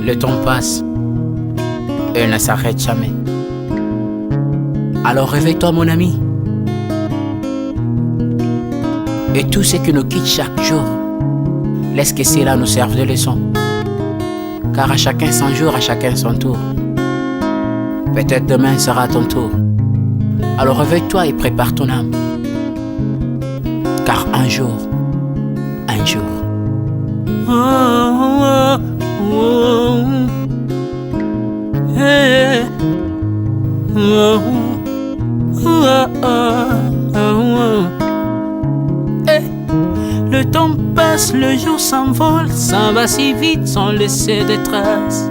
Le temps passe, elle ne s'arrête jamais. Alors réveille-toi mon ami. Et tout ce qui nous quitte chaque jour, laisse que cela nous serve de leçon. Car à chacun son jour, à chacun son tour. Peut-être demain sera ton tour. Alors réveille-toi et prépare ton âme. Car un jour, le temps passe, le jour s'envole, s'en va si vite sans laisser de traces.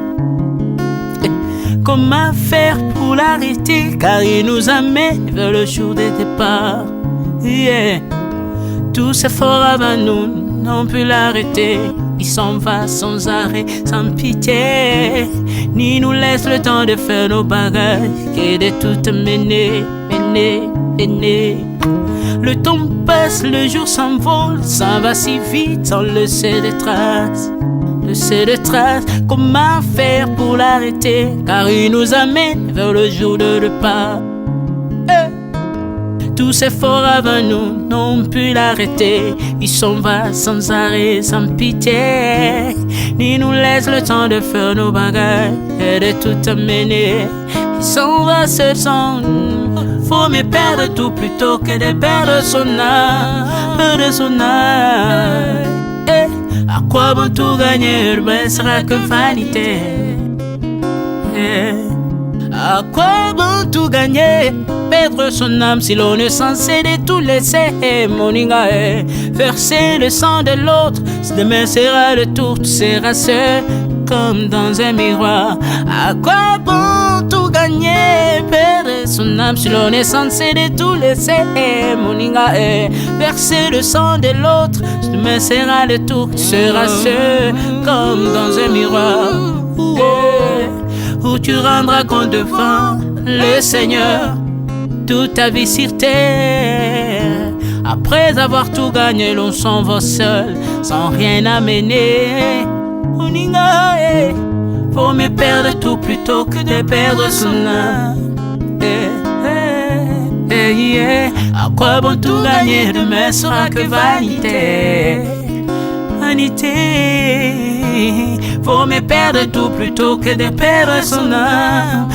Comment faire pour l'arrêter, car il nous amène vers le jour de départ. Tous efforts avant nous n'ont pu l'arrêter. Il s'en va sans arrêt, sans pitié, ni nous laisse le temps de faire nos bagages, que de tout mener. Le temps passe, le jour s'envole, s'en va si vite sans laisser de traces. Comment faire pour l'arrêter, car il nous amène vers le jour de départ. Tous efforts avant nous n'ont pu l'arrêter. Il s'en va sans arrêt, sans pitié, ni nous laisse le temps de faire nos bagages et de tout amener. Il s'en va seul sans nous. Faut me perdre tout plutôt que de perdre son âme, À quoi bon tout gagner, mais sera que vanité. À quoi bon tout gagner, perdre son âme si l'on est censé de tout laisser. Moninga, verser le sang de l'autre, si demain sera le tour, tu seras seul comme dans un miroir. À quoi bon tout gagner, perdre son âme si l'on est censé de tout laisser. Moninga, verser le sang de l'autre, si demain sera le tour, tu seras seul comme dans un miroir. Où tu rendras compte devant le Seigneur toute ta vie sur terre. Après avoir tout gagné, l'on s'en va seul, sans rien amener. Faut me perdre tout plutôt que de perdre son âme. À quoi bon tout gagner, demain sera que vanité. Faut me perdre tout plutôt que de perdre son âme.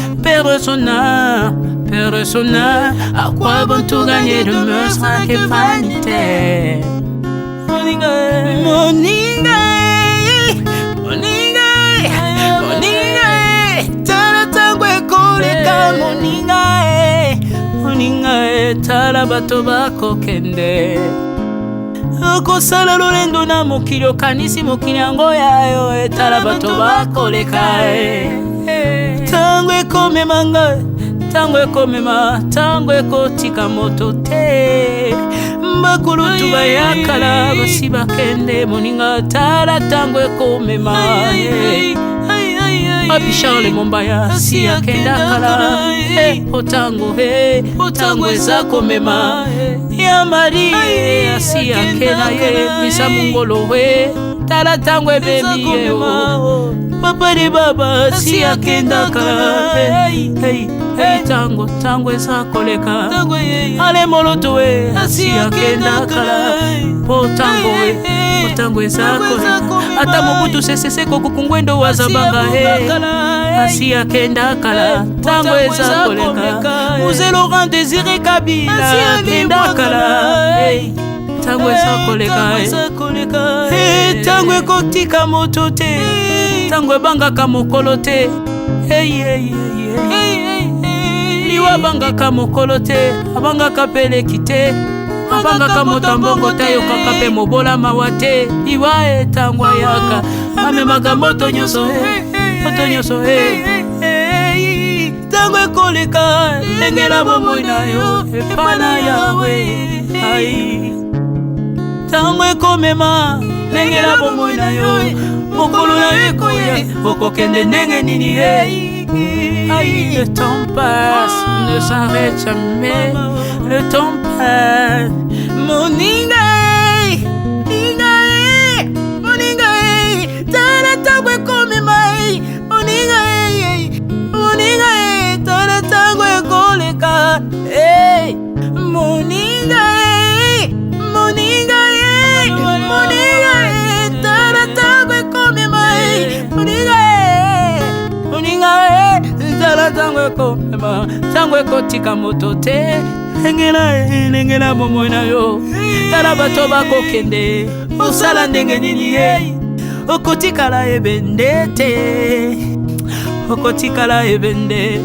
À quoi bon tout gagner, demain sera que vanité. Moninga, tala tango ekoleka. Moninga, tala bato bakokende. Okosala lolendo na mokili, okanisi mokili yango yayo. Tala bato bakoleka. Tango ekomema ngai, tango ekotika moto te. Bakulutu bayakala basi bakende. Moninga, tala tango ekomema. Abi Charles Mombaya si akenda kala. Otango eza komema. Ya Maria si akena ye misa mungolo we. Tala tango ebebi ye o. Papa de baba si akenda kala. Tango eza koleka. Ale moloto we si akenda kala. Tango eza koleka. Ata mobutu sesese kokukungwendo wazabanga asi akenda kala. Tango eza koleka. Mzee Laurent Désiré Kabila akenda kala. Tango eza koleka. Tango ekotika moto te, tango ebangaka mokolo te. Liwa bangaka mokolo te, abangaka peleki te. Abangaka motambongo te, yokaka pe mobola mawa te. Liwa tango ayaka, amemaka moto nyonso tango ekoleka, lengela bomoi na yo epana yawe. Tango ekomema, lengela bomoi na yo mokolo na yo ekoya, okokende ndenge nini. Le temps passe, ne s'arrête jamais. Le temps passe. Moninga, tala tango ekomema. komema tango ekotika moto te lengela bomoi na yo tala bato bakokende osala ndenge nini ye okotikala ebende te okotikala ebende.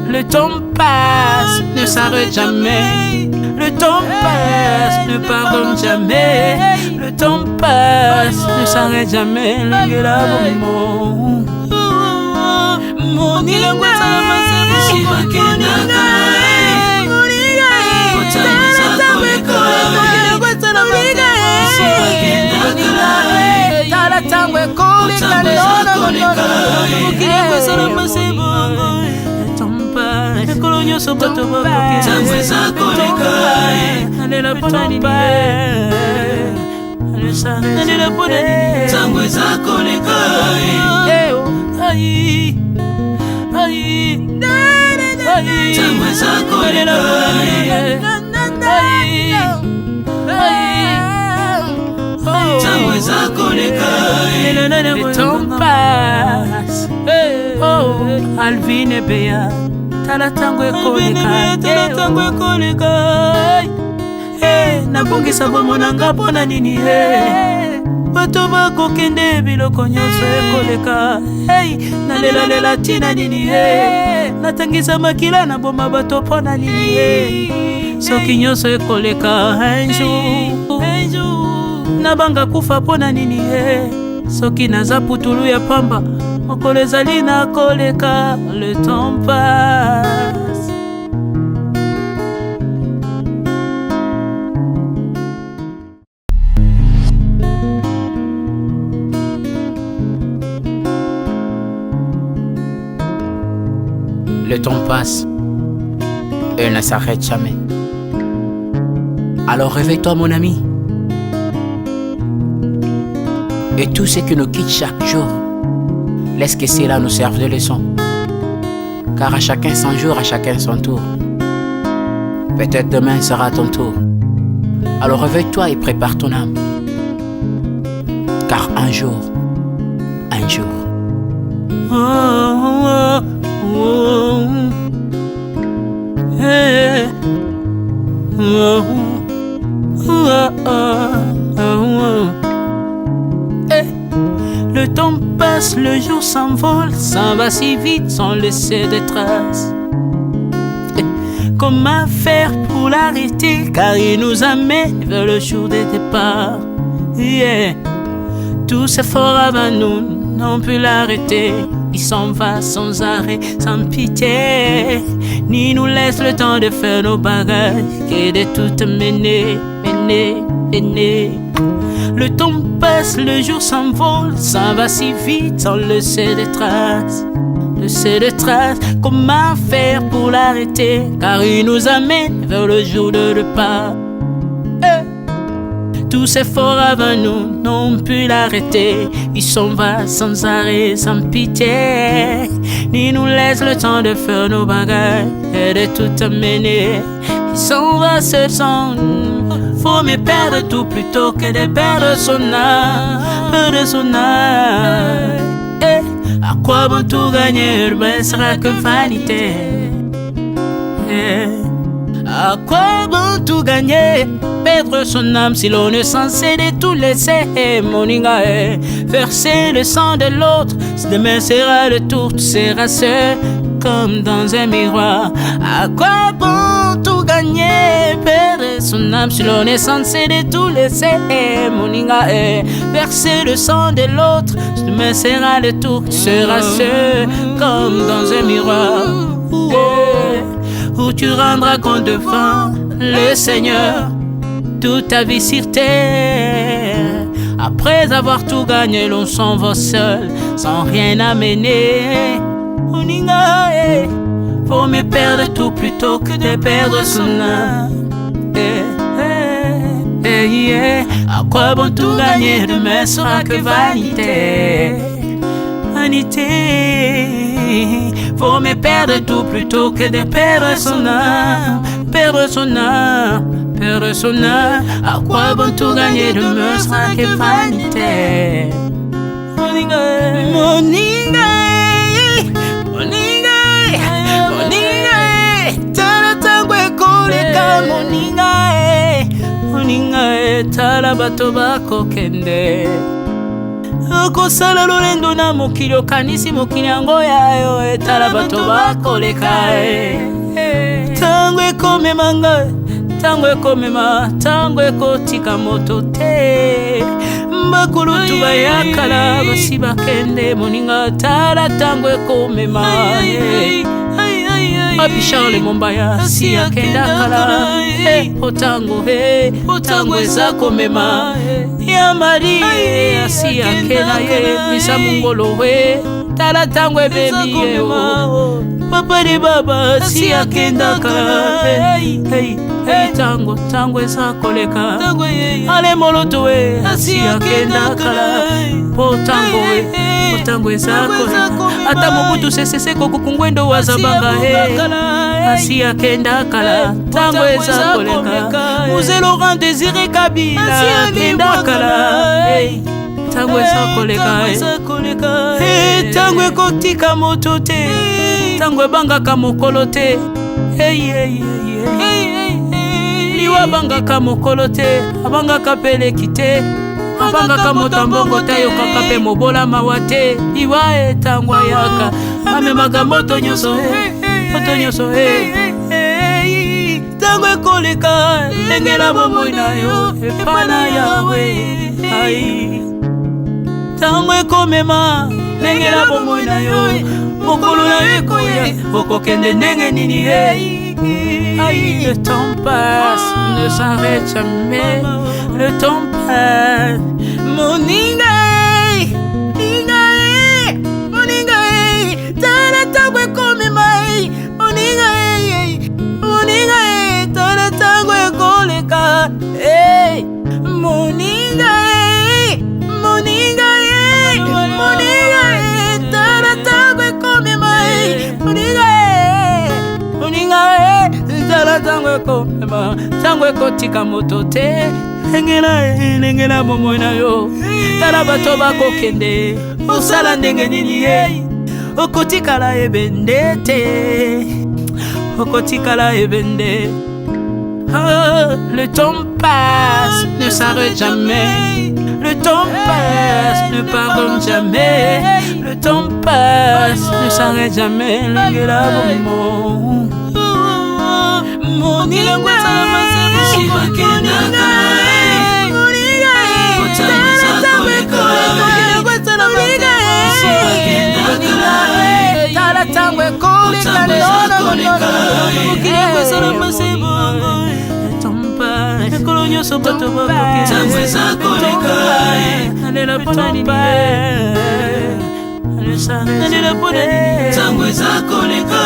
Le temps passe, ne s'arrête jamais. Le temps passe, ne pardonne jamais. Le temps passe, ne s'arrête jamais. Lengela bomoi moninga tala tango ekoleka ekolo nyonso bato bakokealela mpona nini alela mpona ntango eza koleka tango eza koleka tango eza koleka le temps passe. Oh, Alvin et Béa tala tango ekoleka nabongisa bomo nanga mpona nini bato bakokende biloko nyonso ekoleka nalelalela ntina nini natangisa makila na boma bato mpona nini soki nyonso ekoleka un jour nabanga kufa mpona nini soki naza putulu ya pamba mokolo ezali na koleka. Le temps passe. Le temps passe et ne s'arrête jamais. Alors réveille-toi mon ami. Et tout ce qui nous quitte chaque jour, laisse que cela nous serve de leçon. Car à chacun son jour, à chacun son tour. Peut-être demain sera ton tour. Alors réveille-toi et prépare ton âme. Car un jour, le temps passe, le jour s'envole, s'en va si vite sans laisser de traces. Comment faire pour l'arrêter, car il nous amène vers le jour de départ. Tout c'est fort avant nous, n'ont pu l'arrêter. Il s'en va sans arrêt, sans pitié, ni nous laisse le temps de faire nos bagages, que de tout mener. Le temps passe, le jour s'envole, s'en va si vite sans laisser de traces. Comment faire pour l'arrêter, car il nous amène vers le jour de départ. Tous ces forts avant nous n'ont pu l'arrêter. Il s'en va sans arrêt, sans pitié, ni nous laisse le temps de faire nos bagages et de tout amener. Il s'en va seul sans nous. Faut me perdre tout plutôt que de perdre son âme, À quoi bon tout gagner, ne sera que vanité. À quoi bon tout gagner, perdre son âme si l'on est censé de tout laisser. Moninga, verser le sang de l'autre, demain sera le tour, tu seras seul comme dans un miroir. À quoi bon tout gagner, perdre son âme si l'on est censé de tout laisser. Moninga, verser le sang de l'autre, demain sera le tour, tu seras seul comme dans un miroir. Où tu rendras compte devant le Seigneur toute ta vie sur terre. Après avoir tout gagné, l'on s'en va seul, sans rien amener. Faut me perdre tout plutôt que de perdre son âme. À quoi bon tout gagner, demain sera que vanité. Faut me perdre tout plutôt que de perdre son âme. Perdre son âme. À quoi bon tout gagner, demain sera que vanité. Moninga, moninga tala bato bako kende okosala lolendo na mokili okanisi mokili yango yayo tala bato bako leka tango ekomema ngai tango ekomema tango ekotika moto te bakulutu bayakala basi bakende moninga tala tango ekomema Papi Charles Mombaya si akenda kala otango eza komema ya mari si akena ye misa mungolo tala tango ebebi ye papa de baba si akenda kala tango eza koleka ale moloto si akenda kala tango eza koleka ata mobutu sesese kokukungwendo wazabanga asi akenda kala tango eza koleka Mzee Laurent Désiré Kabila akenda kala tango eza koleka tango ekotika moto te tango ebangaka mokolo te liwa abangaka mokolo te abangaka peleki te abangaka moto mbongo te ayokaka mpe mobola mawa te liwa tango ayaka amemaka moto nyonso tango ekoleka ndenge na bomoi na yo epai na yawe tango ekomema ndenge na bomoi na yo mokolo na yo ekoya okokende ndenge nini le temps passe ne s'arrête jamais le temps passe moninga tala tango ekomema moninga tala tango ekoleka moninga tala tango ekomema moninga tala tango ekomema tango ekotika moto te engela bomoi na yo tala bato bakokende osala ndenge nini okotikala ebende te okotikala ebende le temps passe ne s'arrête jamais le temps passe ne pardonne jamais le temps passe ne s'arrête jamais lengela bomo moninga tala tango ekoleka ekolo nyonso bato bakokenalela mpona nini nalela mpona nini tango eza koleka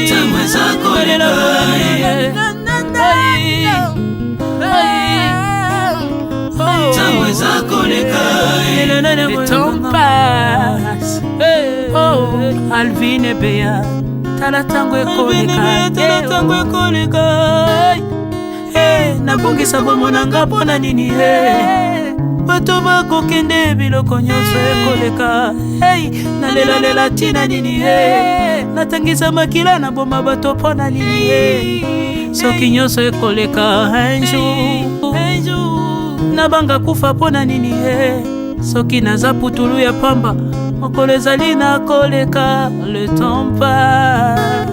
tango eza koleka tango eza koleka le temps passe Alvin et Bea tala tango ekoleka nabongisa bomonanga mpona nini bato bakokende biloko nyonso ekoleka nalelalela ntina nini natangisa makila na boma bato mpona nini soki nyonso ekoleka un jour nabanga kufa mpona nini soki naza putulu ya pamba mokolo ezali nakoleka le temps passe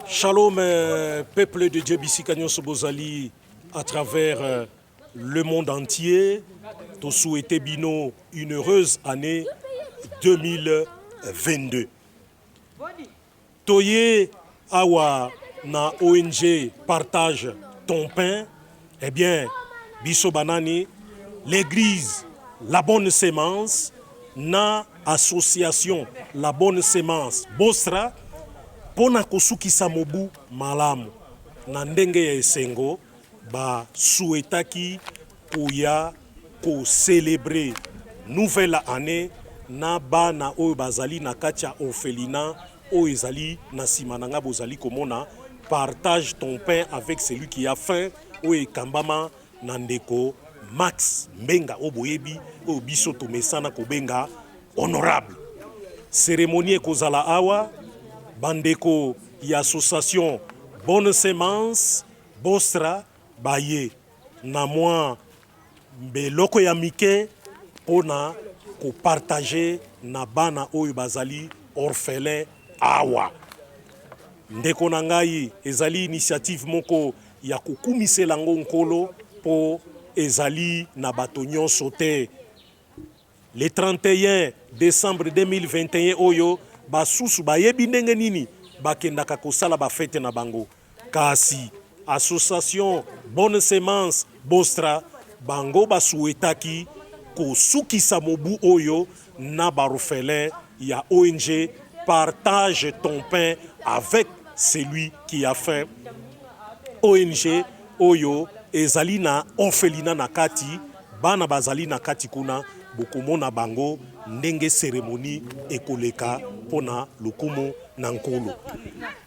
Shalom, peuple de Djebisi Kanyos Bozali à travers le monde entier. Te souhaiter Bino une heureuse année 2022. Toye Awa na ONG Partage ton pain. Eh bien, Biso Banani, l'église La Bonne Sémence, na association La Bonne Sémence Bosra. Pona kosukisa mobu malamu na ndenge ya esengo ba souhaitaki koya ko célébrer nouvelle année na bana oyo bazali na katia orphelinat oyo ezali na sima nanga bozali komona partage ton pain avec celui qui a faim oyo ekambama na ndeko Max Mbenga oboyebi oyo biso tomesana kobenga honorable. Cérémonie ekozala awa bandeko ya association Bonne Semence Bostra baye na mwa beloko ya mike pona ko partager na bana oyo bazali orphelin awa. Ndeko na ngai ezali initiative moko ya kokumisela ngo nkolo po ezali na bato nyonso te. Le 31 décembre 2021 oyo basusu bayebi ndenge nini bakendaka kosala bafete na bango. Kasi association Bonne Semence Bostra bango basuetaki kosukisa mobu oyo na barofele ya ONG Partage ton pain avec celui qui a faim. ONG oyo ezali na orphelina na kati, bana bazali na kati kuna bokomona bango ndenge cérémonie ekoleka pona lokumu na nkolo.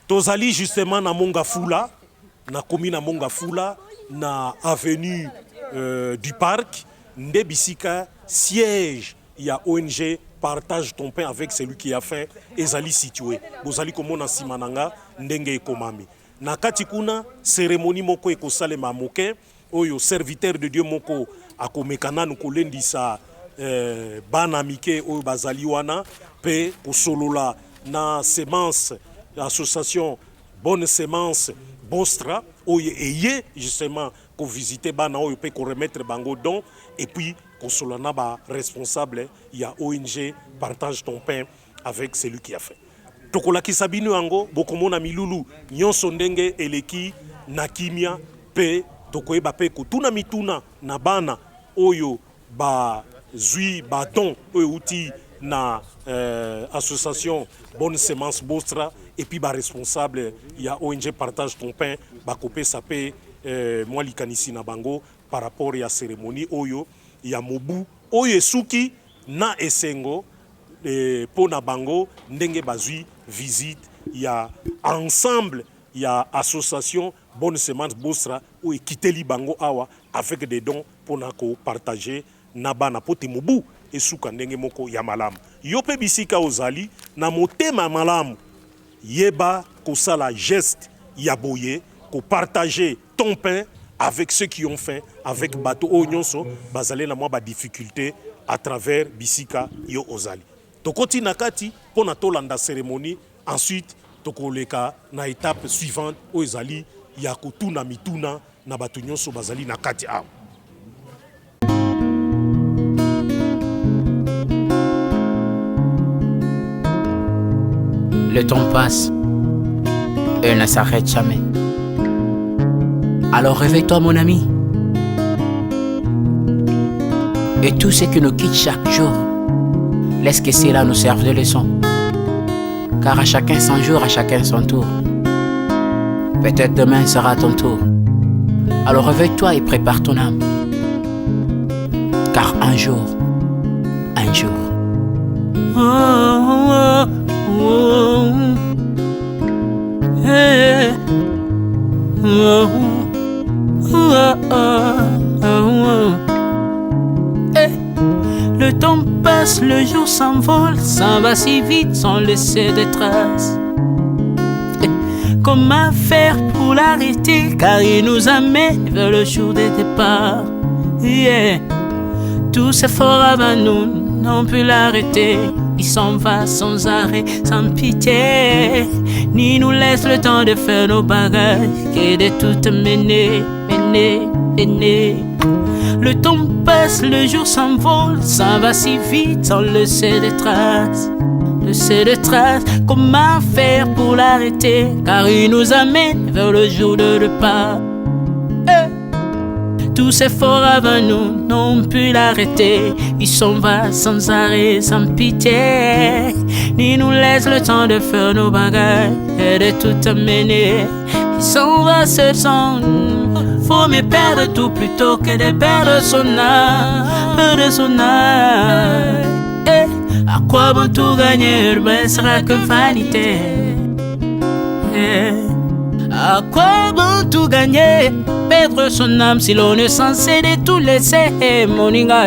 Tozali justement na Mongafula, na commune na Mongafula, na avenue du Parc, nde bisika siège ya ONG Partage ton pain avec celui qui a faim ezali situé. Bozali komona simananga ndenge ekomami. Na kati kuna cérémonie moko ekosalema moke oyo serviteur de Dieu moko akomekana nukolendisa bana mike oyo bazali wana pe kosolola na semence association Bonne Semence Bostra oyo eye justement ko visiter bana oyo pe ko remettre bango don et puis kosolola na ba responsable ya ONG Partage ton pain avec celui qui a fait. Tokolakisa bino yango bokomona milulu nyonso ndenge eleki na kimia pe tokoyeba pe kutuna mituna na bana oyo ba zui baton oyo uti na association Bonne Semence Bostra et puis ba responsable ya ONG Partage ton pain bakopesa pe moi likanisi na bango par rapport ya cérémonie oyo ya mobu oyo esuki na esengo pona bango ndenge bazui visite ya ensemble ya association Bonne Semence Bostra ou ekiteli bango awa avec des dons pona ko partager na bana pote mobu esuka ndenge moko ya malamu. Yope bisika ozali na motema malamu yeba kosala geste ya boye ko partager ton pain avec ceux qui ont faim, avec bateau onyonso bazale na mwa ba difficulté à travers bisika yo ozali. Tokoti nakati pona tolanda cérémonie, ensuite tokoleka na étape suivante o ezali ya kotuna mituna na bato nyonso bazali nakati awa. Le temps passe, elle ne s'arrête jamais. Alors réveille-toi mon ami. Et tout ce qui nous quitte chaque jour, laisse que cela nous serve de leçon. Car à chacun son jour, à chacun son tour. Peut-être demain sera ton tour. Alors réveille-toi et prépare ton âme. Car un jour, hey. Le temps passe, le jour s'envole, s'en va si vite sans laisser de traces. Comment faire pour l'arrêter, car il nous amène vers le jour de départ. Tout c'est fort avant nous, n'ont pu l'arrêter. Il s'en va sans arrêt, sans pitié, ni nous laisse le temps de faire nos bagages, que de tout mener. Le temps passe, le jour s'envole, s'en va si vite sans laisser de traces. Comment faire pour l'arrêter, car il nous amène vers le jour de départ. Tous ces forts avant nous n'ont pu l'arrêter. Il s'en va sans arrêt, sans pitié, ni nous laisse le temps de faire nos bagages et de tout amener. Il s'en va seul sans. Faut me perdre tout plutôt que de perdre son âme, À quoi bon tout gagner, ben sera que vanité. À quoi bon tout gagner, perdre son âme si l'on est censé de tout laisser, moninga,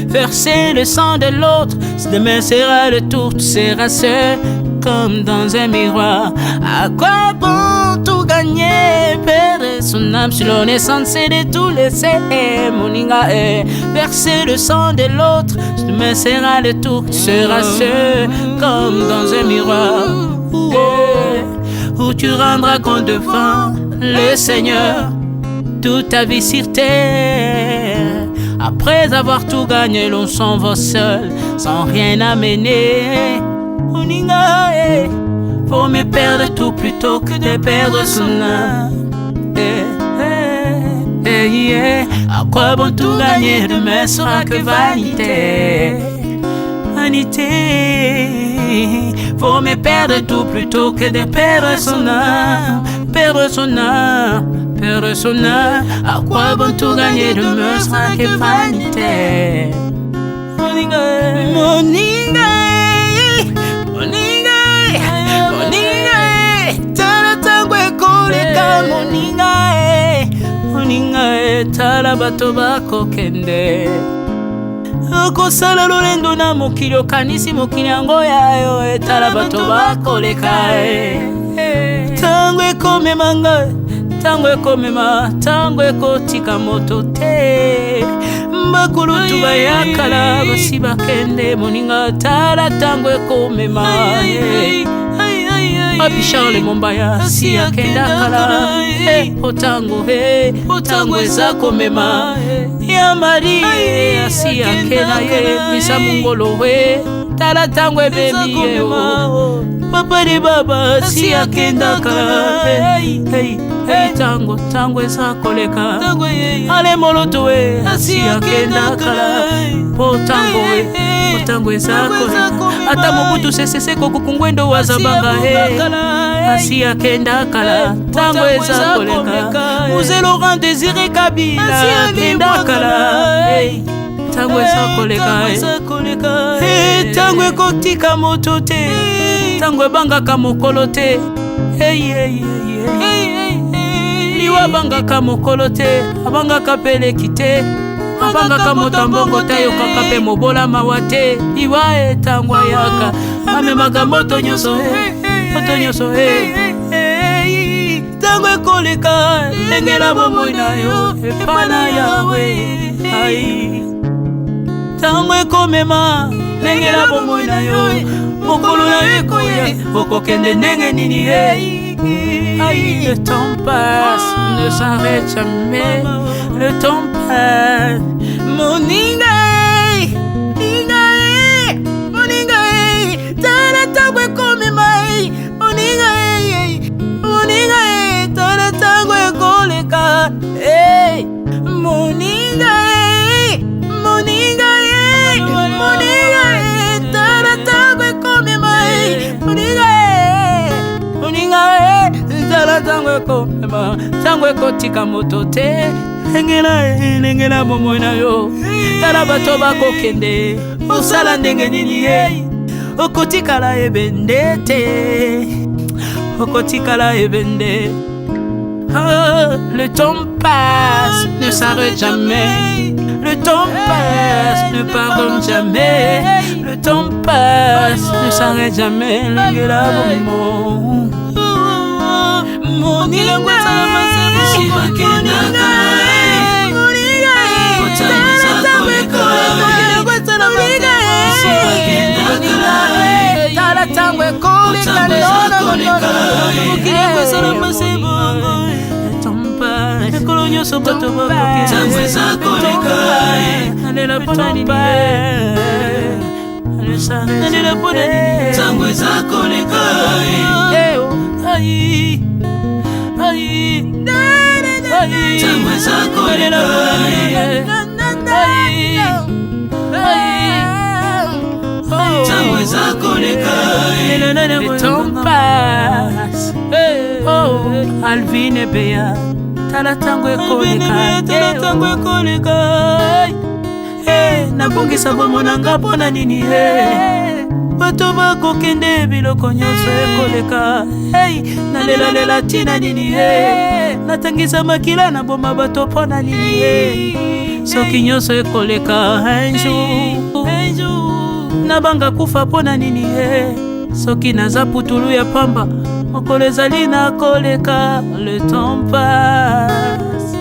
verser le sang de l'autre, si demain sera le tour, tu seras seul comme dans un miroir. À quoi bon tout gagner, perdre son âme si l'on est censé de tout laisser, moninga, verser le sang de l'autre, si demain sera le tour, tu seras seul comme dans un miroir. Où tu rendras compte devant le Seigneur toute ta vie sur terre. Après avoir tout gagné, l'on s'en va seul sans rien amener. Moninga, faut me perdre tout plutôt que de perdre son âme. À quoi bon tout gagner, demain sera que vanité. Faut me perdre tout plutôt que de perdre son âme. Perdre son âme, perdre son âme. À quoi bon tout gagner, demain sera que vanité. Moninga, moninga, moninga, moninga, tala tango ekoleka, moninga, moninga, tala bato bako kende. Okosala lolendo na mokili okanisi mokili yango yayo, etala bato bakoleka. Tango ekomema ngai, tango ekomema, tango ekotika moto te. Bakulutu bayakala basi bakende, moninga, tala tango ekomema. Papi Charles Mombaya si akenda kala, otango otango eza komema. Ya Maria si akena misa mungolo tala tango ebebi papa de baba si akenda kala. Tango tango eza koleka, ale moloto si akenda kala. Potango otango eza koleka, ata mobutu sesese kokukungwendo wazabanga asi akenda kala. Tango eza koleka, Mzee Laurent Désiré Kabila akenda kala. Tango eza koleka, tango ekotika moto te, tango ebangaka mokolo te. Liwa bangaka mokolo te, abangaka peleki te, abangaka moto mbongo te, yokaka pe mobola mawa te. Liwa tango ayaka, amemaka moto nyonso, moto nyonso. Tango ekoleka, lengela bomoi na yo, epana yawe. Tango ekomema, lengela bomoi na yo, mokolo na ekoya, okokende ndenge nini. Le temps passe, ne s'arrête jamais. Le temps passe. Moninga, moninga, moninga, tala tango ekomema. Moninga, moninga, tala tango ekoleka. Moninga, moninga, moninga, tala tango ekomema. Moninga, moninga, tala tango ekomema. Tango ekotika moto te, lengela bomoi na yo. Tala bato bakokende, osala ndenge nini okotikala ebende te, okotikala ebende. Le temps passe, ne s'arrête jamais. Le temps passe, ne pardonne jamais. Le temps passe, ne s'arrête jamais. Lengela bomoi. Moninga, tala tango ekoleka, ekolo nyonso bato bakoki, tango eza koleka. Alela pona nini, alela pona nini, tango eza koleka. Tango eza koleka, tango eza koleka. Le temps passe. Alvin Ebeya, tala tango ekoleka, tala tango ekoleka. Nabongisa bomona nga pona nini. bato bakokende biloko nyonso ekoleka. Hey, nalela tina nini natangisa makila na boma bato pona nini soki nyonso ekoleka. Un jour nabanga kufa pona nini soki naza putulu ya pamba mokolo ezali na koleka. Le temps passe.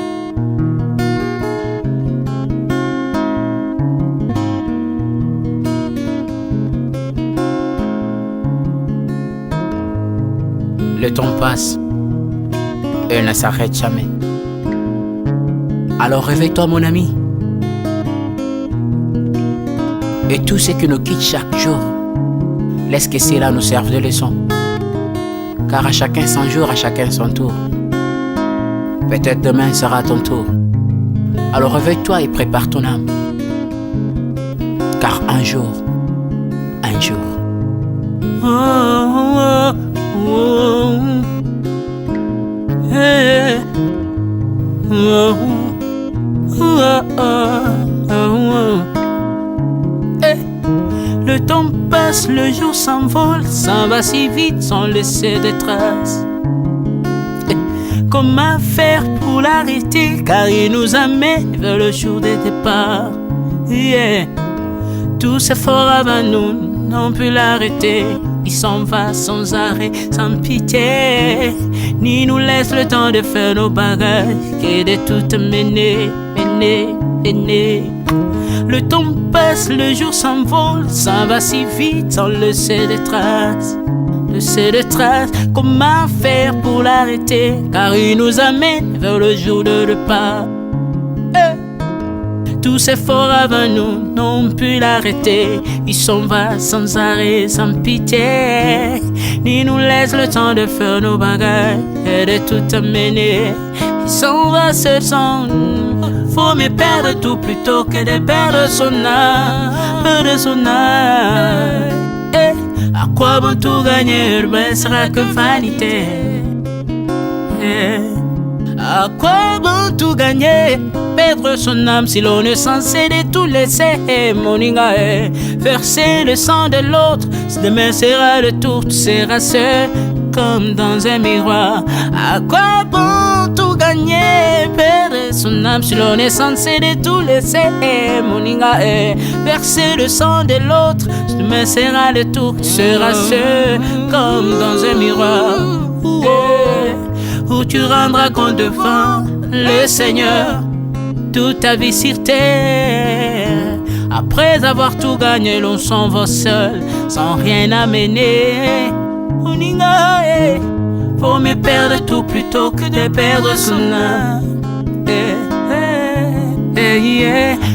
Le temps passe et ne s'arrête jamais. Alors réveille-toi mon ami. Et tout ce qui nous quitte chaque jour, laisse que cela nous serve de leçon. Car à chacun son jour, à chacun son tour. Peut-être demain sera ton tour. Alors réveille-toi et prépare ton âme. Car un jour, le temps passe, le jour s'envole, s'en va si vite sans laisser de traces. Comment faire pour l'arrêter, car il nous amène vers le jour de départ. Tous ces forts avant nous n'ont pu l'arrêter. Il s'en va sans arrêt, sans pitié, ni nous laisse le temps de faire nos bagages, que de tout mener. Le temps passe, le jour s'envole, s'en va si vite sans laisser de traces. Comment faire pour l'arrêter, car il nous amène vers le jour de départ. Tous ces forts avant nous n'ont pu l'arrêter. Il s'en va sans arrêt, sans pitié, ni nous laisse le temps de faire nos bagages et de tout amener. Il s'en va seul sans nous. Faut me perdre tout plutôt que de perdre son âme, À quoi bon tout gagner, ben sera que vanité. À quoi bon tout gagner, perdre son âme si l'on est censé de tout laisser. Moninga verser le sang de l'autre, si demain sera le tour, tu seras seul comme dans un miroir. À quoi bon tout gagner, perdre son âme si l'on est censé de tout laisser. Moninga verser le sang de l'autre, si demain sera le tour, tu seras seul comme dans un miroir. Où tu rendras compte devant le Seigneur toute ta vie sur terre. Après avoir tout gagné, l'on s'en va seul, sans rien amener. Faut me perdre tout plutôt que de perdre son âme.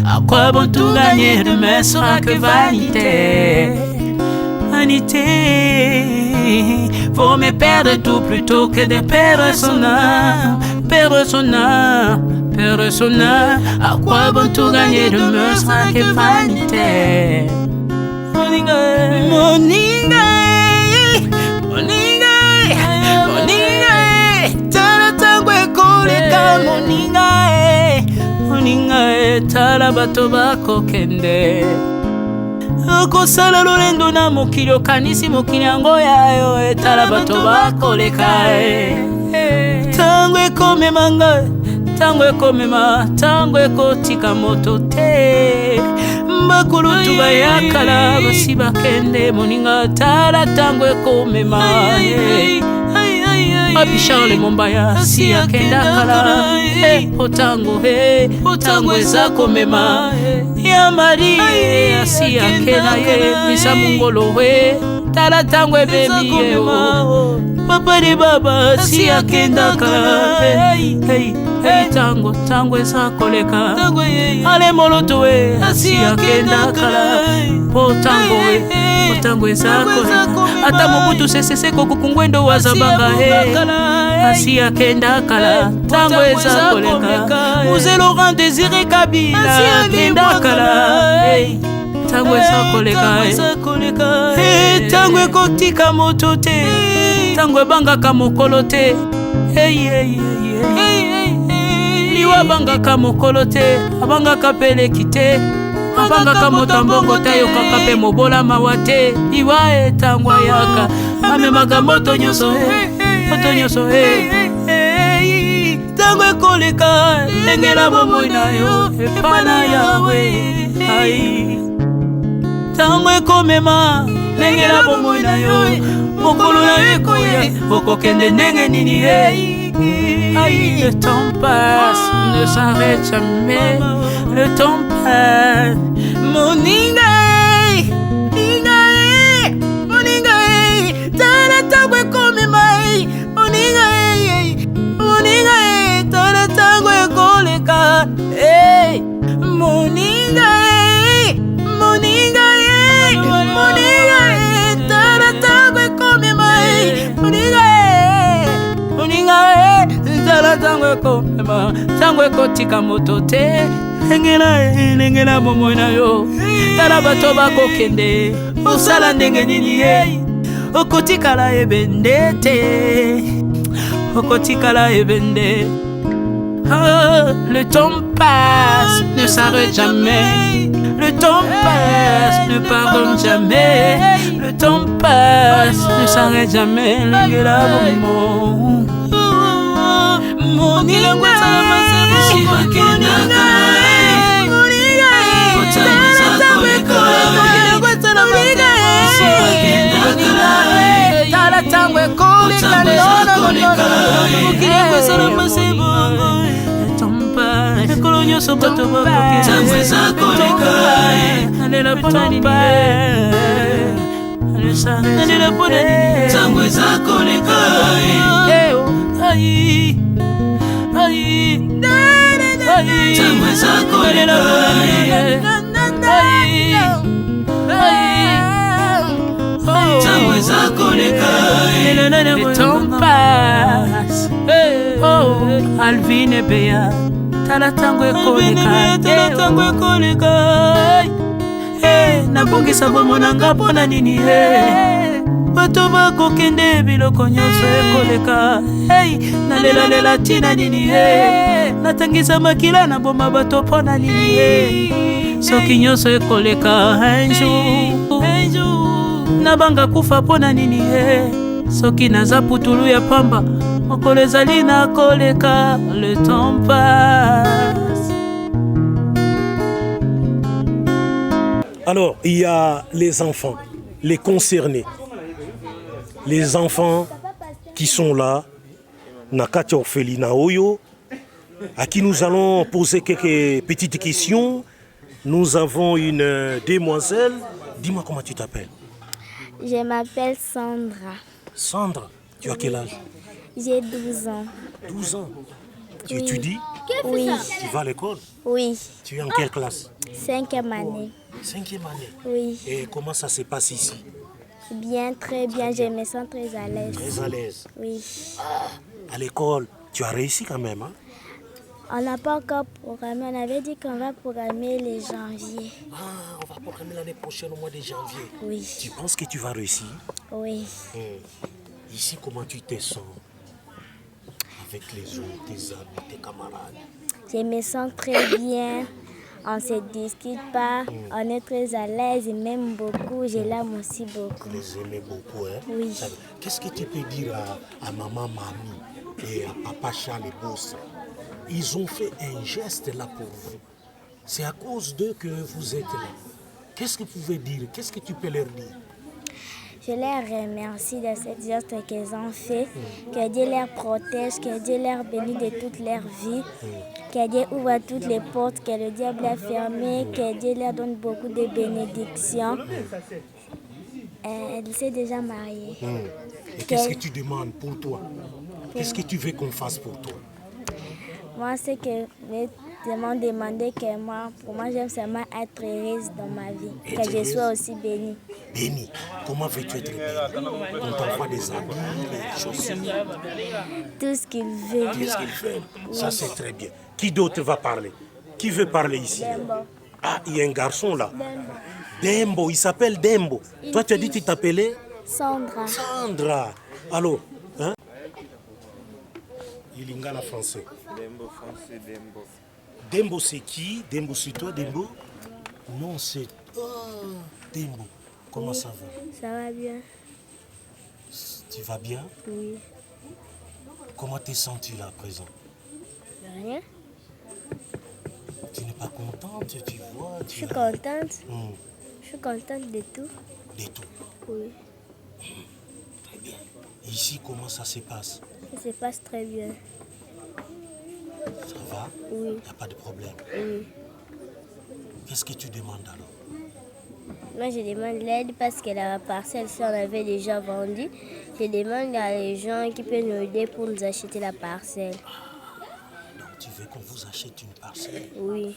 À quoi bon tout gagner, demain sera que vanité. Faut me perdre tout plutôt que de perdre son âme. À quoi bon tout gagner, demain sera que vanité. Moninga, tala tango ekoleka. Moninga, tala bato bakokende. Okosala lolendo na mokili, okanisi mokili yango yayo. Tala bato bakoleka. Tango ekomema ngai, tango ekomema, tango ekotika moto te. Bakulutu bayakala basi bakende. Moninga, tala tango ekomema. Papi Charles Mombaya si akenda kala. Otango eza komema. Ya Marie si akenda Misa Mungolo tala tango ebebi Papa de Baba si akenda kala. Tango eza koleka. Ale moloto si akenda kala. Tango eza koleka. Ata Mobutu sese kokukungwendo wazabanga asi akenda kala. Tango eza koleka. Mzee Laurent Désiré Kabila akenda kala. Tango eza koleka. Tango ekotika moto te, tango ebangaka mokolo te. Liwa bangaka mokolo te, abangaka peleki te. abangaka moto mbongo tayokaka mpe mobola mawa te iwa etangwa yaka amemaka moto nyonso ntango ekoleka ndengela bomoi na yo epai na yawe ntango ekomema ndengela bomoi na yo mokolo na yo ekoya okokende ndenge nini le temps passe ne s'arrête jamais le temps passe moninga tala ntango ekomema moninga tala ntango ekoleka moninga tala ntango ekomema tala ntango ekomema ntango ekotika moto te engela bomoi na yo tala bato bakokende osala ndenge nini okotikala ebende te okotikala ebende. Le temps passe, ne s'arrête jamais. Le temps passe, ne pardonne jamais. Le temps passe, ne s'arrête jamais. L'engela bomo moninga tala tango ekoleka ekolo nyonso bato bakokealela mpona le temps passe. Alvin et Béa tala tango ekoleka nabongisa bomonanga mpona nini bato bakokende biloko nyonso ekoleka nalelalela ntina nini natangisa makila na boma bato mpona nini soki nyonso ekoleka un jour nabanga kufa mpona nini soki naza putulu ya pamba mokolo ezali nakoleka le temps passe. Alors, il y a les enfants, les concernés, les enfants qui sont là, Nakati Orphelina Oyo, à qui nous allons poser quelques petites questions. Nous avons une demoiselle. Dis-moi comment tu t'appelles. Je m'appelle Sandra. Sandra, tu as quel âge? J'ai 12 ans. 12 ans. Tu étudies? Oui. Tu vas à l'école? Oui. Tu es en quelle classe? 5e année. 5e année? Oui. Et comment ça se passe ici? Bien, très bien. Je me sens très à l'aise. Très à l'aise? Oui. À l'école, tu as réussi quand même, hein? On n'a pas encore programmé. On avait dit qu'on va programmer les janvier. Ah, on va programmer l'année prochaine au mois de janvier. Oui. Tu penses que tu vas réussir? Oui. Ici, comment tu te sens avec les autres, tes amis, tes camarades? Je me sens très bien. On ne se discute pas. On est très à l'aise. Je m'aime beaucoup. Je l'aime aussi beaucoup. Vous les aimez beaucoup, hein? Oui. Qu'est-ce que tu peux dire à maman, mamie et à papa Charles et Boss? Ils ont fait un geste là pour vous. C'est à cause d'eux que vous êtes là. Qu'est-ce que vous pouvez dire? Qu'est-ce que tu peux leur dire? Je les remercie de ce geste qu'ils ont fait. Que Dieu les protège, que Dieu les bénisse de toute leur vie. Que Dieu ouvre toutes les portes que le diable a fermées. Que Dieu leur donne beaucoup de bénédictions. Elle s'est déjà mariée. Et qu'est-ce que tu demandes pour toi? Qu'est-ce que tu veux qu'on fasse pour toi? Moi, c'est que je m'ont demandé que pour moi, j'aime seulement être heureuse dans ma vie. Être que je sois aussi bénie. Bénie? Comment veux-tu être bénie? On t'envoie des habits, des chaussures? Tout ce qu'il veut. Tout ce qu'il veut. Ça, c'est très bien. Qui d'autre va parler? Qui veut parler ici? Dembo. Ah, il y a un garçon là. Dembo. Dembo, il s'appelle Dembo. Toi, tu as dit que tu t'appelais? Sandra. Sandra. Alors, hein? Il lingala français. Dembo français, Dembo. Dembo, c'est qui? Dembo, c'est toi, Dembo? Non, c'est... Tembo, comment ça va? Ça va bien? Tu vas bien? Oui. Comment t'es senti là à présent? Rien. Tu n'es pas contente, tu vois? Je suis contente. Hmm. Je suis contente de tout. De tout? Oui. Très bien. Et ici, comment ça se passe? Ça se passe très bien. Ça va? Oui. Il n'y a pas de problème? Oui. Qu'est-ce que tu demandes alors? Moi, je demande l'aide parce que la parcelle, si on avait déjà vendu, je demande à les gens qui peuvent nous aider pour nous acheter la parcelle. Donc tu veux qu'on vous achète une parcelle? Oui.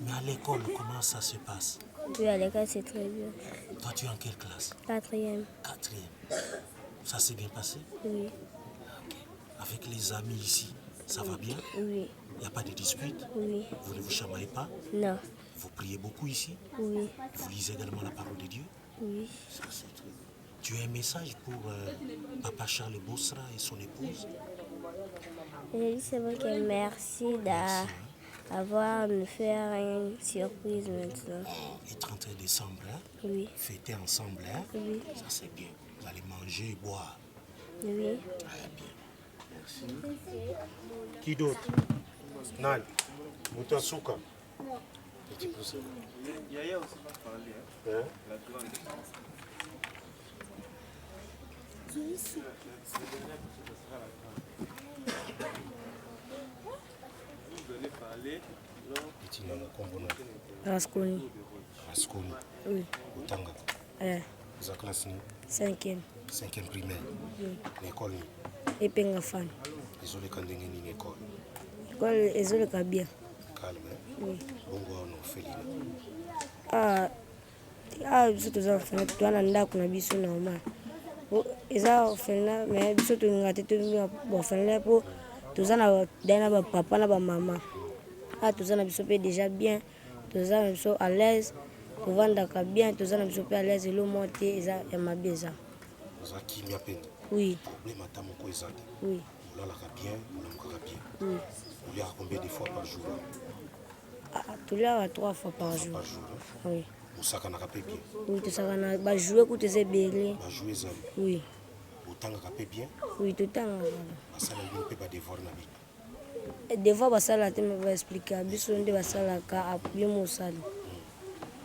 Mais à l'école, comment ça se passe? Oui, à l'école, c'est très bien. Toi, tu es en quelle classe? 4e. 4e. Ça s'est bien passé? Oui. Ok. Avec les amis ici, ça va bien? Oui. Il n'y a pas de dispute? Oui. Vous ne vous chamaillez pas? Non. Vous priez beaucoup ici? Oui. Vous lisez également la parole de Dieu? Oui. Ça, c'est tout. Tu as un message pour Papa Charles Bossra et son épouse? Je dis seulement que merci d'avoir nous faire une surprise maintenant. 31 décembre, hein? Oui. Fêter ensemble, hein? Oui. Ça c'est bien. Vous allez manger et boire. Oui. Très bien. Merci. Qui d'autre? Nani? Moutasuka? Petit pouce. Yaya aussi va parler, Hein? la grande. Vous allez parler. Petit nana kombona. Rasconi. Rasconi. Oui. Utanga. Za classe ni? 5e. 5e primaire. L'école ni? Epenga fan. Ezoleka ndenge nini école? École ezoleka bien. Calme, hein? Oui. Bongo wana ofelina. Biso toza orphelin toza na ndako na biso normal. Eza orphelin mais biso tolinga te tolinga orphelin mpo toza na dai na bapapa na bamama. Toza na biso mpe déjà bien, toza na biso à l'aise, tovandaka bien, toza na biso mpe à l'aise elo moko te eza ya mabe eza. Oza kimia mpenza? Oui. Problème ata moko eza te? Oui. Olalaka bien, olamukaka bien? Oui. Oliaka combien de fois par jour? Toliaka 3 fois par jour. Par jour, hein? Oui. Osakanaka mpe bien? Oui, tosakana bajoue kuta eza ebele. Bajoue ezali? Oui. Otangaka mpe bien? Oui, totangaka. basala bino mpe badevoir na bino? Devoir basala te me baexplika biso nde basalaka appuye mosala.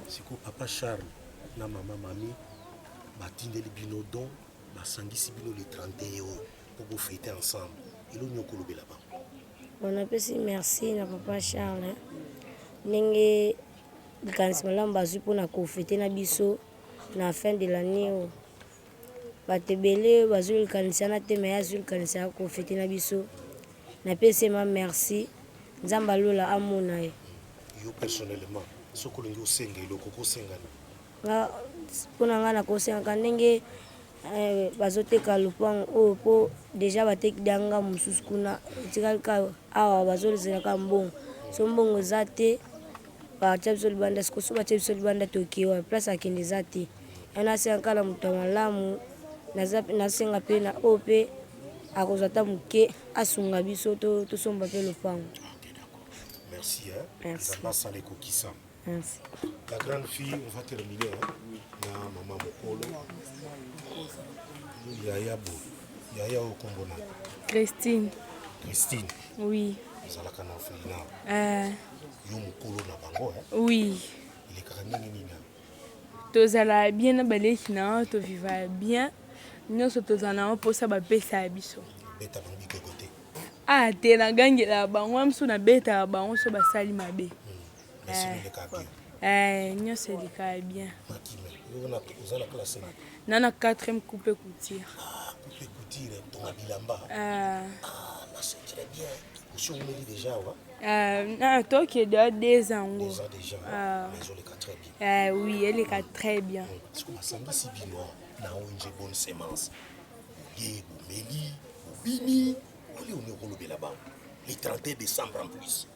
sikoyo papa Charles na mama mami batindeli bino don basangisi bino le 31 oyo mpo bofete ensemble eloni okolobela bango? Napesi merci na papa Charles ndenge likanisi malamu bazwi mpona kofete na biso na fin de l'année oyo. Bato ebele bazwi likanisi wana te me azwi likanisi ya kofete na biso. Napesi ma merci nzambe alola amona ye. Yo personnellement soki olingi osenga eloko okosengana? Mpona ngai nakosengaka ndenge bazoteka lopango oyo mpo deja bateki danga mosusu kuna etikali awa bazolezelaka mbongo so mbongo eza te batia biso libanda siko so batia biso libanda tokewa place akende eza te. Nasenga kala moto ya malamu nasenga mpe na oyo mpe akozwa ata moke asunga biso tosomba mpe lopango. Merci. Merci. Merci. La grande fille, on va terminer. Na maman Mokolo. Yaya Bo. Yaya Okombona. Christine. Christine. Oui. Zalaka na ofeli. Yo Mokolo na bango. Oui. Il est carrément nini. Tozala bien na baleki na to viva bien. Nyonso tozana na posa ba pesa biso. Beta bangi kokote. Te na gangela bango amso na beta bango so basali mabe. Merci le bien. Nyonso elika bien. Makime. Yo na ozala classe. Nana 4e coupe couture. Coupe couture ton bilamba. C'est très bien. Vous avez déjà toi qui es de 2 ans. Déjà. Mais elle est très bien. Oui, elle est très bien. Parce que ma sangi si bino na onje bonne semence. Ye Meli, Bini, on est relobé là-bas. Le 31 décembre en plus.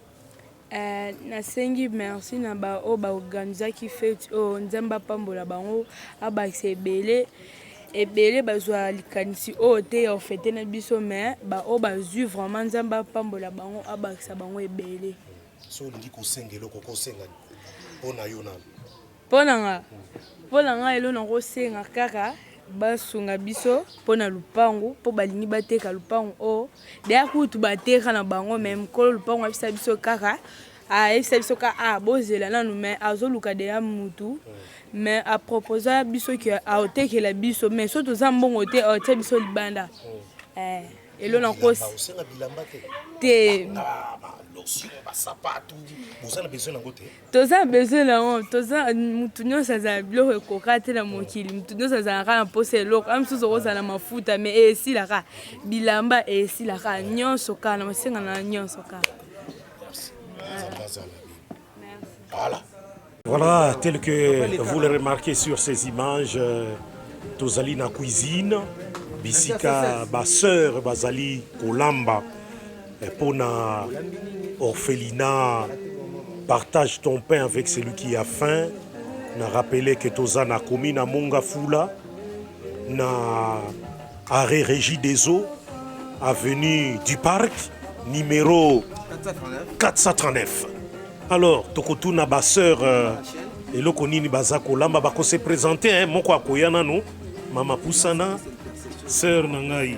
Nasengi merci na ba o ba organiser ki fête o nzamba pambola bango abakisa ebele bazwa likanisi o te o fête na biso mais ba o bazwi vraiment nzamba pambola bango abakisa bango ebele. So olingi kosenga eloko kosenga? mpo na nga elo nakosenga kaka basunga biso mpo na lupango mpo balingi bateka lupango oyo deya kutu bateka na bango me mokolo lupango ayebisa biso kaka ayebisa biso kaka bozela nanu me azoluka deya mutu me aproposa biso ke aotekela biso me so toza mbongo te aotia biso libanda elo nakosi te toza besoin nango toza mutu nyonso azala biloko ekoka te na mokili mutu nyonso azalaka na mposa eloko amisusu okozala mafuta me esilaka bilamba esilaka nyonso kaka na masenga na nyonso kaka. Voilà, tel que vous le remarquez sur ces images, tozali na cuisine, bisika ba sœur bazali kolamba pona orphelinat, partage ton pain avec celui qui a faim. Na rappelé que toza na commune na Mongafula, na arrêt Régie des Eaux, avenue du Parc, numéro 439. Alors, tokotuna ba sœur eloko nini baza kolamba bako se présenter moko akoyana no mama Pusana sœur nangai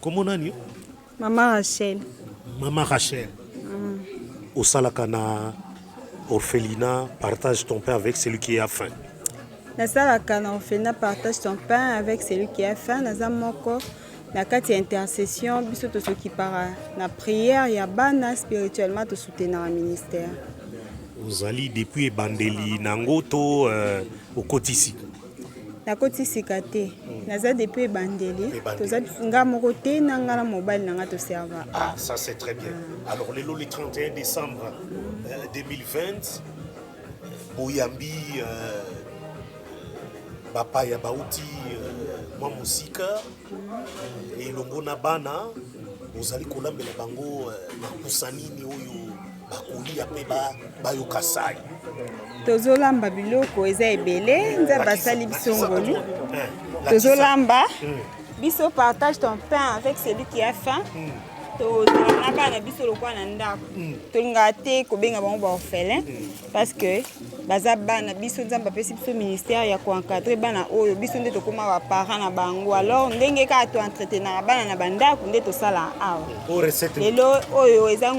comment nani Maman Rachel. Maman Rachel. Au salakana orphelinat, partage ton pain avec celui qui a faim. Na salakana orphelinat, partage ton pain avec celui qui a faim. Na zamoko na kati intercession biso to ce qui para na prière ya bana spirituellement to soutenir le ministère. Vous allez depuis Bandeli Nangoto au Kotisika. Na Kotisika te. Naza depuis Bandeli. Toza nga moko te na ngala mobile nanga to serva. Ah, ça c'est très bien. Alors le 31 décembre 2020 Boyambi Bapa ya Bauti mwa musika elongo na bana ozali kolambela bango makusa nini oyo bakolia mpe bayoka sai tozolamba biloko eza ebele nzambe basali biso ngolu tozolamba biso partage ton pain avec celui qui a faim tozala bana biso lokwa na ndako tolingaka te kobenga bango baorphelin parce que baza bana biso nzambe apesi biso ministère ya koencadre bana oyo biso nde tokóma baparent na bango alors ndenge kaka toentretenaka bana na bandako nde tosala awa lelo oyo eza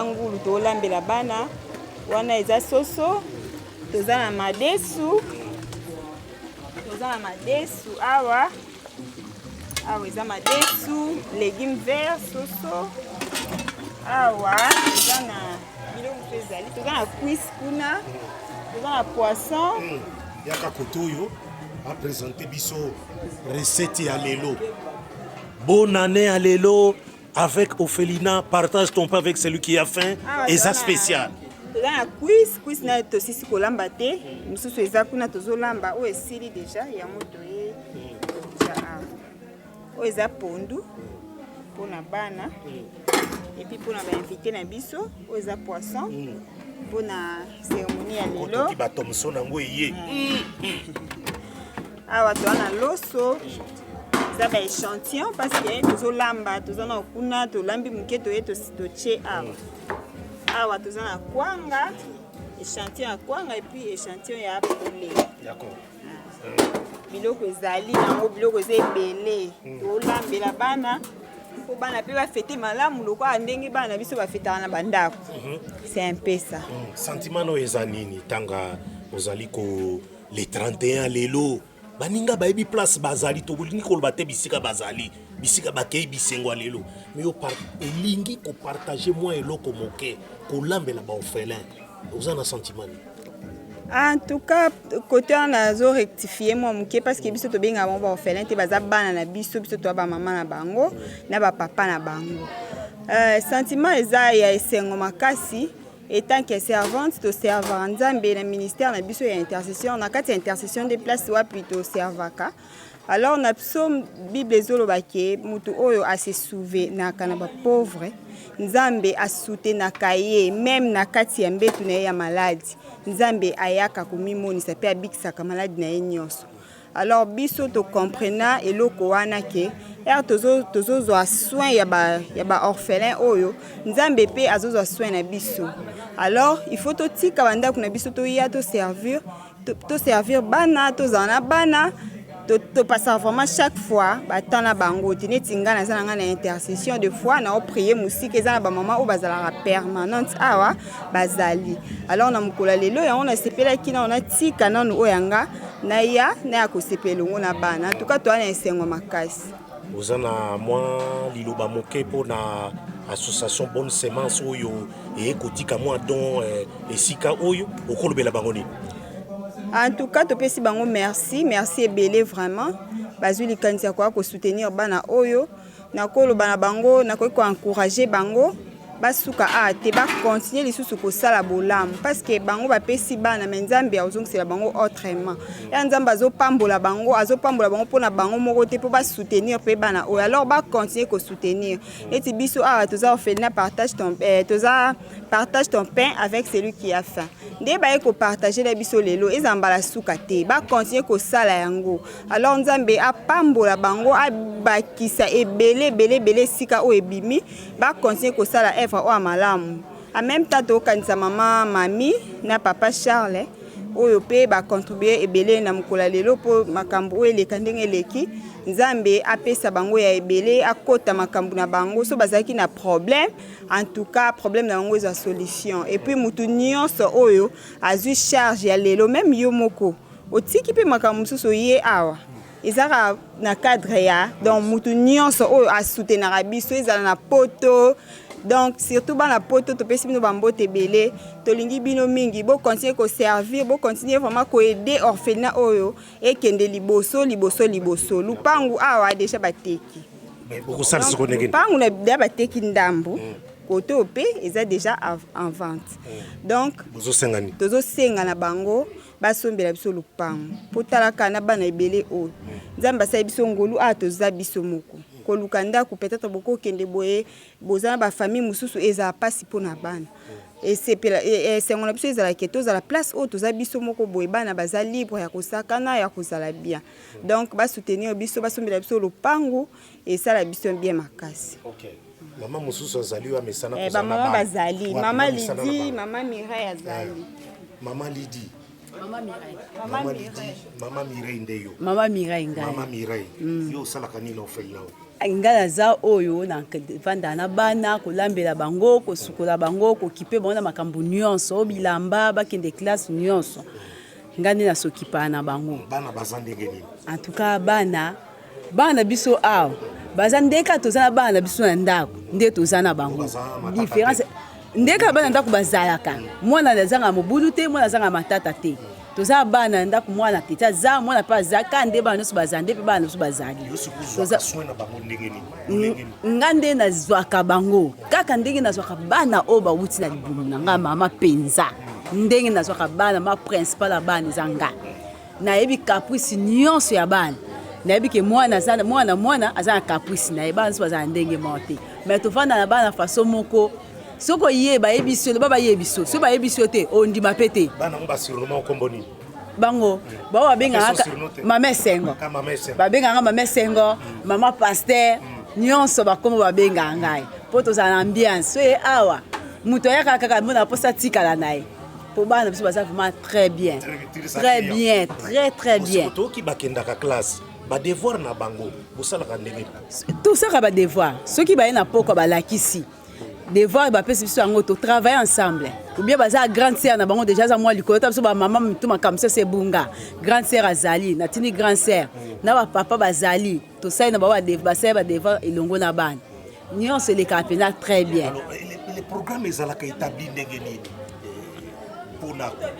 ngulu tolambela bana wana eza soso toza na madesu awa eza madesu légumes verts soso awa eza na biloko mpe ezali toza na cuisse kuna toza na poisson yaka koto oyo apresente biso recette ya lelo. Bonne année à lelo avec orphelinat, partage ton pain avec celui qui a faim et ça spécial. toza na cuisse na tosisi kolamba te mosusu eza kuna tozolamba oyo esili deja yango toye oyo eza pondu mpona bana epuis mpona bainvité na biso oyo eza poisson mpona cérémonie ya lelo awa toza na loso eza baéchantillon parce que tozolamba toza na kuna tolambi moke toye totie awa toza na kwanga échantillon ya kwanga epuis échantillon ya poulet biloko ezali nango biloko eza ebele tolambela bana mpo bana mpe bafete malamu lokola ndenge bana biso bafetaka na bandako c'est un peu ça sentiment no eza nini tanga ozali ko le 31 lelo baninga bayebi place bazali tobolingi koloba te bisika bazali bisika bakei bisengo lelo mais olingi kopartage mwa eloko moke kolambela baorphelin oza na sentiment nini? En tout cas, côté on a rectifié moi muke parce que biso to benga bon orphelin te baza bana na biso to ba maman na bango na ba papa na bango. Sentiment eza ya esengo makasi étant que servante to servant nzambe na ministère na biso ya intercession na kati intercession des places wa plutôt servaka. Alors na psaume Bible ezolobaki mutu oyo a se sauver na kana ba pauvre nzambe a soutenaka ye même na kati ya mbetu na ye ya maladi nzambe ayaka komimonisa pe abikisaka maladi na ye nyonso. Alors biso to comprena eloko wana ke tozozwa soin ya ba orphelin oyo nzambe pe azozwa soin na biso. Alors il faut totika bandako na biso toya to servir bana tozana bana to passer vraiment chaque fois batana bango tineti nga na zana nga na intercession de fois na prier musique ezana ba maman o bazala permanente awa bazali. Alors na mukola lelo ya on a sepela kina on a tika nanu oyanga na ya ko sepelongo na bana. En tout cas to ana esengo makasi. Ozana moi liloba moke po na association bonne semence oyo e kotika moi don esika oyo okolobela bangoni. En tout cas, to pesi bango merci ebele vraiment. Bazuli kanisa kwa ko soutenir bana oyo, na kolo bana bango, na ko encourager bango. Basuka te ba continuer lisusu ko sala bolamu parce que bango ba pesi bana menzambe azong c'est la bango autrement. Ya nzamba azo pambola bango pona bango moko te po ba soutenir pe bana oyo. Alors ba continuer ko soutenir. Et biso toza ofena partage ton pain avec celui qui a faim. Nde ba ko partager na biso lelo ezambala suka te ba continuer ko sala yango. Alors nzambe a pambola bango a bakisa ebele sika o ebimi ba continuer ko sala o amalamu. En même temps to kanisa mama mami na papa Charles oyo pe ba contribuer ebele na mukola lelo po makambo ele kandenge leki nzambe apesa bango ya ebele akota makambo na bango so bazaki na problème. En tout cas problème na bango za solution. Et puis mutu nyonso oyo azu charge ya lelo même yo moko otiki pe makambo so ye awa ezara na cadre ya donc mutu nyonso oyo a soutenir biso ezala na poto. Donc surtout dans la poto to pesi bino bambote belé to lingi bino mingi bo continuer ko servir bo continuer vraiment ko aider orphelinat oyo et kende liboso lupangu awa déjà bateki mais beaucoup ça se connaît lupangu na déjà bateki ndambu côté op eza déjà en vente. Donc tozo senga na bango basombela biso lupangu potalaka na bana ebele oyo nzamba sa biso ngolu toza biso moko kolukanda ku peut-être beaucoup kende boye bozana ba famille mususu eza pasi pona bana et c'est on a biso eza keto za la place où toza biso moko boye bana baza libre ya kosakana ya kozala bien. Donc ba soutenir biso basombela biso lupangu et ça la biso bien makasi. OK. Maman mususu azali wa mesana kozala maman bazali mama Lidi mama Mireille azali mama Lidi Mama Mireille ndeyo. Mama Mireille ngai. Mama Mireille. Yo salaka nini ofela. Ngala za oyo na vanda na bana kolambela bango kosukola bango kokipe bona makambo nyonso obilamba bakende classe nyonso. Ngani na sokipa na bango. Bana bazandenge nini. En tout cas bana biso aw. Bazandeka tozana bana biso na ndako nde tozana bango. Différence ndeka bana ndako bazalaka. Mwana nazanga mobulu te mwana nazanga matata te. Toza bana ndako mwana teta za mwana pa zaka nde bana so bazande pe bana so bazali. Toza soina bango ndenge nini. Ngande na zwaka bango. Kaka ndenge na zwaka bana o ba wuti na libumu na nga mama penza. Ndenge na zwaka bana ma principal la bana zanga. Na yebi caprice nyonso ya bana. Na yebi ke mwana azana caprice na yeba so bazana ndenge monte. Mais to fanda na bana façon moko soko yeba yebiso baba yebiso so ba yebiso te ondima pete bana ngo basiroma okomboni bango ba benga mama sengo ba benga mama sengo mama pasteur nyonso ba komo ba benga ngai poto za ambiance so e awa muto ya kaka mona posa tikala nae po bana biso baza vraiment très bien très bien to ki bakenda ka classe ba devoir na bango bosala ka ndenge tout ça ba devoir ceux qui ba na poko ba lakisi devoir ba pesi biso yango to travailler ensemble ou bien baza grande sœur na bango déjà za moi likolo ta biso ba maman mituma comme ça c'est bunga grande sœur azali na tini grande sœur na ba papa bazali to sai na ba sœur ba devoir elongo na bana nyon c'est les capena très bien. Alors les programmes ezala ka établi ndenge nini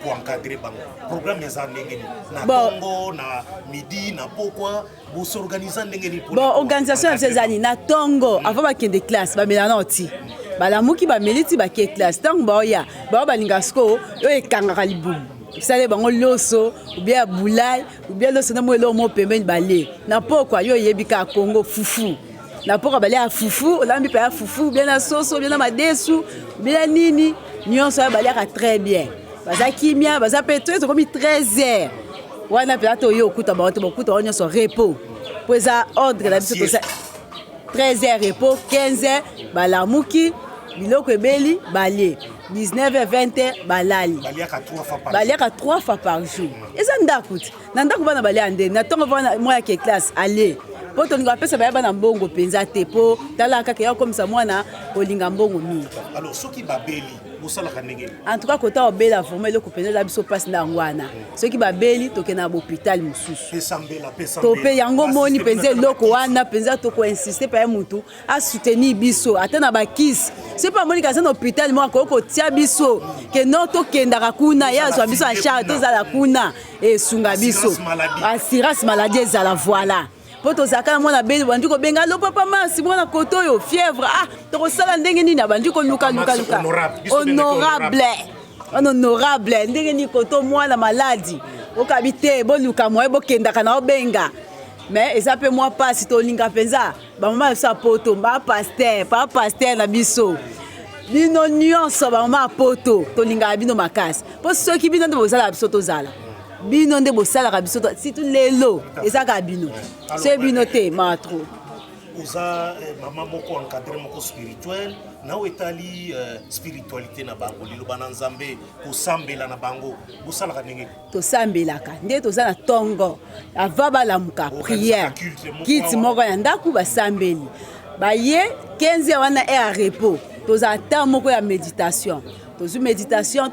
pour encadrer bango programme ezala ndenge nini na Congo na midi na pokwa vous s'organiser ndenge nini bon organisation ya zali na Tongo avant ba kende classe ba melana oti bala muki ba meliti ba ke classe tant ba ya ba balinga sko yo ekanga libumu sale bango loso ou bien boulay ou bien loso na mo elo mo pembeni balé na pokwa yo yebika Congo fufu na pokwa balé a fufu olambi pa fufu bien na soso bien na madesu bien nini nyonso ya balé ka très bien baza kimia baza peto to komi 13h wana pe ato yo kuta ba to kuta onyo so repos poza ordre la biso to 13h repos 15h balamuki biloko ebeli balie 19h 20h balali baliaka 3 fois par jour eza ndako ti na ndako bana balia ndeni na ntongo bana moya ke classe ale po tolinga apesa baya bana mbongo mpenza te po tala kaka ya komisa mwana kolinga mbongo mingi alors soki babeli bosalaka ndenge en tout cas kota obela vraiment eloko mpenza eza biso mpasi ndango wana soki babeli tokende na bohôpital mosusu tope yango moni mpenza eloko wana mpenza tokoinsiste pa ye mutu asoutenir biso ata na bakisi soki mpe amoni kaza na hôpital moko akoki kotia biso ke no tokendaka kuna ye azwa biso en charge tozala kuna esunga biso assurance maladie ezala voilà po tozalaka na mwana beli bandi kobenga lo papa masi mwana koto oyo fièvre tokosala ndenge nini abandi kolukaluka honorable ndenge nini koto mwana maladi okabi te boluka moye bokendaka na obenga mais eza mpe mwa mpasi tolinga mpenza bamama biso ya poto pa paster na biso bino nyonso bamama ya poto tolingaka bino makasi mpo soki bino nde bozalaka biso tozala bino nde bosalaka biso surtout lelo ezaka bino so bino te matro oza mama moko encadré moko spirituel nao etali spiritualité na bango liloba na nzambe kosambela na bango bosalaka ndenge tosambelaka nde toza na ntongo ava balamuka prière kiti moko ya ndako basambeli baye 15 wana ya repos toza temps moko ya méditation tozwi méditation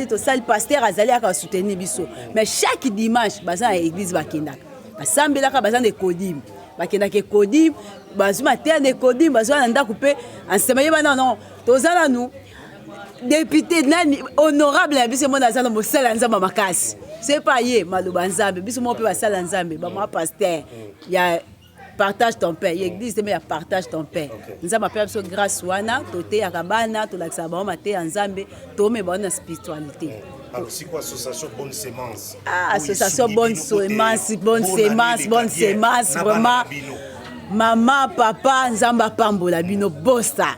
tosali paster azali aka soutenir biso mais chaque dimanche baza na église bakendaka basambelaka baza na ekodim bakendaka ekodim bazwi mateya na ekodim bazwa na ndako mpe ensema ye bana non toza nanu député nani honorable na biso mona aza na mosala ya nzambe makasi c'est pas ye maloba nzambe biso moko mpe basala nzambe bamwa paster ya partage ton pain l'église te me ya partage ton pain nzambe apela biso grâce wana toteyaka bana tolakisaka bango mateya nzambe tome bango na spiritualité. Alors, c'est quoi l'association Bonne Sémence? Association Bonne Sémence, vraiment. Maman, papa, nzamba pambola bino bosta.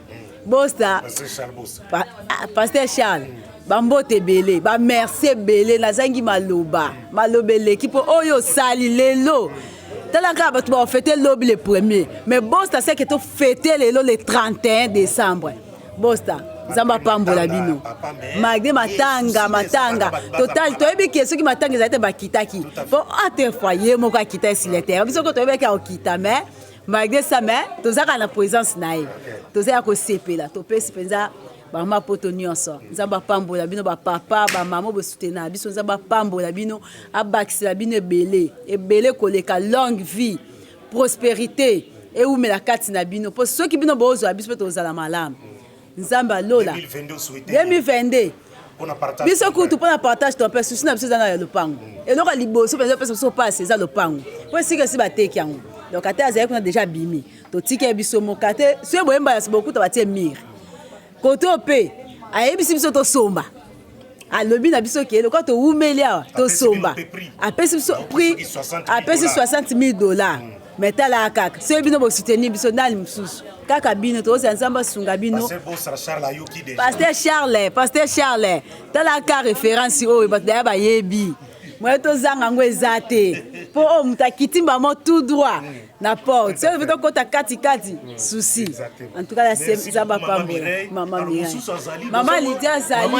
Pasteur Charles. Bambote belé, ba merci belé, nazangi maloba l'équipe oyo sali lelo. Talaka bato ba fêter l'obi le premier, mais bosta c'est que to fêter le 31 décembre. Bosta Zamba pambola bino. Magde matanga. Total toyebi ke soki matanga ezate bakitaki. Po ate foyer moko akita sur le terre. Biso ko toyebi ka okita mais magde ça mais tozaka na présence nae. Tozaya ko sepela. Topesi penza ba mama poto nyonso. Zamba pambola bino ba papa ba mama bo soutenir biso zamba pambola bino abakisela bino ebele koleka longue vie, prospérité et ou mela kati na bino. Po soki bino bozo biso tozala malamu. Nzamba lola 2022 biso kutu pona partage ton père souci na biso na lopango eloko liboso penza pesa so passe eza lopango po sika si bateki yango donc ata azali kuna déjà bimi to tike biso mokate so boyemba ya beaucoup to batie mire koto pe ayebisi biso to somba alobi na biso ke eloko to umelia to somba apesi biso prix apesi $60,000 metala kaka so bino bo soutenir biso ndali mususu kaka bino toza nzamba sunga bino Pasteur Charles tala ka référence oyo bataya bayebi moi tozanga ngo ezate po o mutakitimba mo tout droit na porte so veto kota kati souci en tout cas la nzamba pambola maman Lydia azali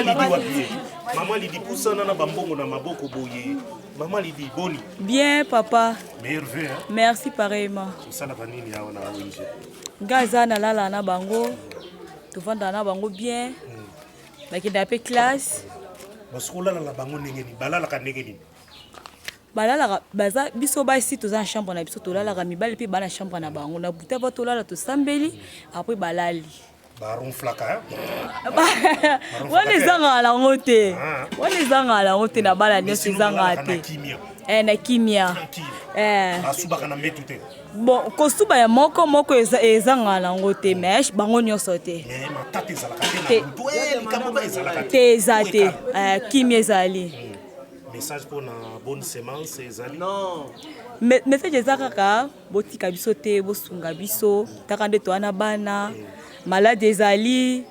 maman Lydie poussana na bambongo na maboko boye. Maman Lydie boni. Bien papa. Merveille. Merci pareillement. Ça na banini ya na ONG. Gaza na lala na bango. Tuvanda na bango bien. Bakenda pe classe. Baskola la bango ngeni balala ka ngeni. Balala baza biso ba ici toza chambre na biso tolala ka mibali pe bana chambre na bango na buta ba tolala to sambeli après balali. Baron flaka. Wale zanga la ngote. Wale zanga la ngote na bala nyosi zanga te. Na kimia. Asubaka na metute. Bon, kosuba ya moko ezanga la ngote mesh bango nyoso te. Matate zalaka te. Likambo ezalaka te. Te ezate. Kimia ezali. Message pour la bonne sémence ezali. Non. Message ezaka botika biso te bosunga biso takande to ana bana. Malade ezali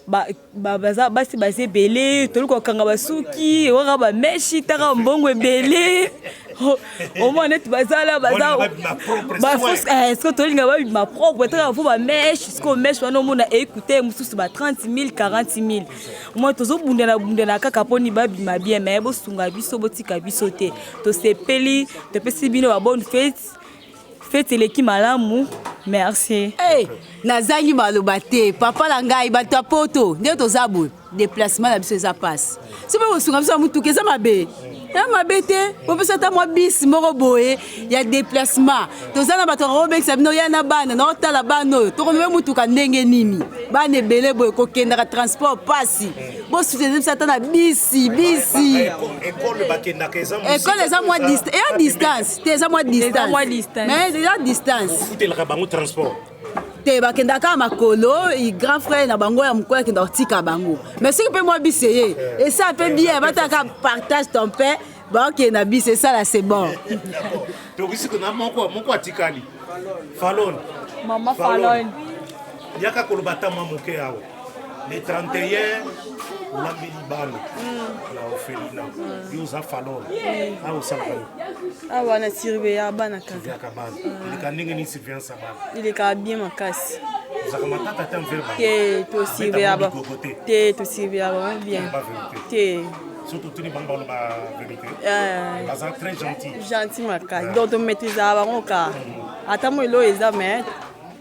basi belé toluko kanga basuki waka ba meshi taka mbongo belé au moins net bazala est-ce que tolinga ba ma propre tra faut ba mèche ce que mèche wana mona écouter mususu ba 30 000 40 000 moi tozo bundana kaka poni ba bima bien mais bo sunga biso botika biso te to sepeli to pesi bino ba bonne fête leki malamu merci. Hey, nazangi maloba te papa la ngai bato ya poto nde tozabu déplacement na biso eza passe soki bosunga biso ya mutuka eza mabe ya mabe te bopesa ata mwa bisi moko boye ya déplacement toza na bato bakobekisa bino ya na bana naotala bana oyo tokonobe mutuka ndenge nini bana ebele boye kokendaka transport pasi bosutene biso ata na bisi ekole eza mwa distance te eza mwa distance mais eza distance te bakendaka makolo grand frère na bango ya mokolo akenda kotika bango mais soki mpe mwa bisi ye esa mpe bien bataka partage ton pain bakenda bisi esala c'est bon moko atikali Falon Maman Falon yaka koloba ta mwa moke awa le 31 olambeli bana na orphelina yo oza Falon awa osalaka awa na sirve ya bana kaza ileka ndenge ni surveillance ya bana ileka bien makasi ozaka matata te mvere bana te tosirve ya ba te tosirve ya ba bien te surtout tuni bango ba vérité baza très gentil makasi donc to maîtriser bango ka ata mo elo eza mais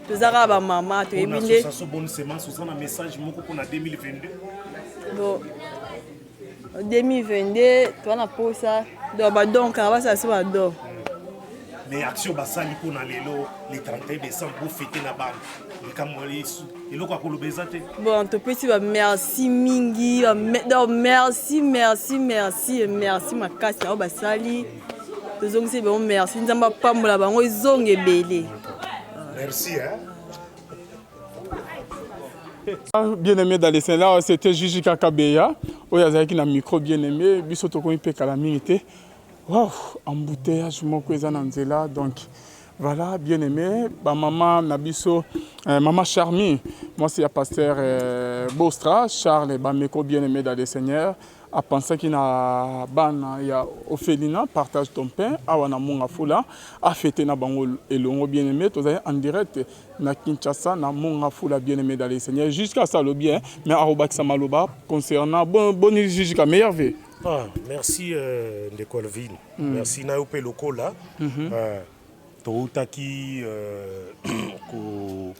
tozaka ba mama to ebinde ça so bonne semence oza na message moko pour na 2022 bon 2022 to na posa do ba donc ba ça ba do mais action basali pour na lelo le 31 décembre pour fêter na bana le kamoli eloko akolobeza te bon to petit ba merci mingi merci makasi na basali tozongisi ba merci nzamba pambola bango ezonge belé. Merci. Bien-aimé dans les là, c'était Gigi Kakabeya. Oui, il y a un micro bien-aimé. Biso toko ipe calamité. Wow, embouteillage moko ezananzela. Donc voilà, bien-aimé. Ba maman Nabiso, maman Charmy. Moi c'est le pasteur Bostra, Charles Bameko bien-aimé dans les Seigneurs. A penser qu'il y a ban ya Ophelina partage ton pain awana monga fula a fêter na bango elongo bien-aimé to en direct na Kinshasa na monga fula bien-aimé dans les Seigneurs jusqu'à ça le bien mais arobak samaloba concernant bon jusqu'à merveille. Merci de Colville. Merci na yope lokola to utaki ko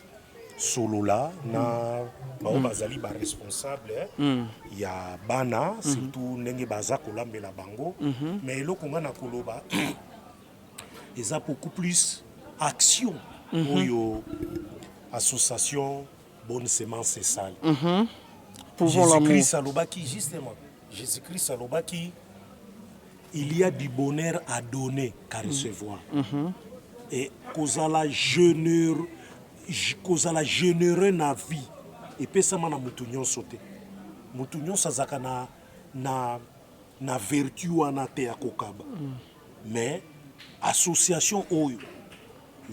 solola na bazali ba responsable ya bana surtout ndenge baza kolambela bango mais eloko nga na koloba eza beaucoup plus action oyo association bonne semence esali Jésus-Christ alobaki justement Jésus-Christ alobaki il y a du bonheur à donner qu'à recevoir et kozala généreux na vie et pesama na mutu nyonso te mutu nyonso azaka na vertu wana te ya kokaba mais association oyo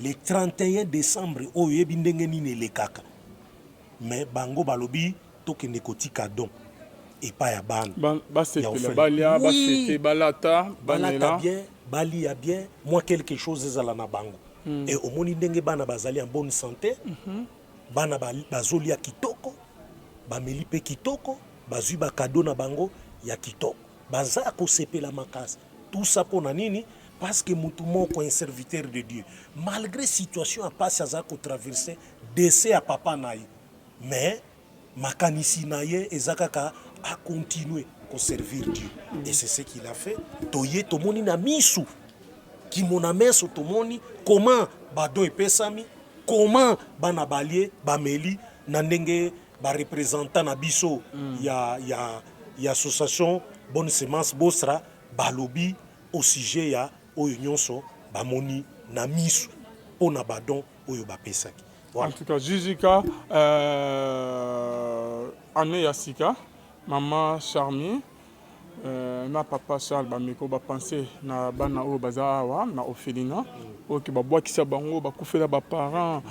le 31 décembre oyo yebi ndenge nini elekaka mais bango balobi tokende kotika don epai ya bana basepela balia basete balata bien balia bien moi quelque chose ezala na bango et omoni ndenge bana bazali en bonne santé bana bazolia kitoko bameli pe kitoko bazwi ba cadeau na bango ya kitoko baza kosepela makasi tout ça pona nini parce que mutu moko un serviteur de Dieu malgré situation a passe aza ko traverser décès à papa naye mais makanisi naye ezakaka a continuer ko servir Dieu et c'est ce qu'il a fait toye tomoni na misu qui mon ameso tomoni comment bado epesami comment bana balie bameli na ndenge ba représentant na biso ya association bonne semence Bostra balobi au sujet ya oyo nyonso bamoni na misu pona badon oyo bapesaki voilà. En tout cas Jujika Anne Yassika maman Charmy na papa Charles bameko bapense na bana oyo baza awa na orphelinat oyo ke babwakisa bango bakufela baparent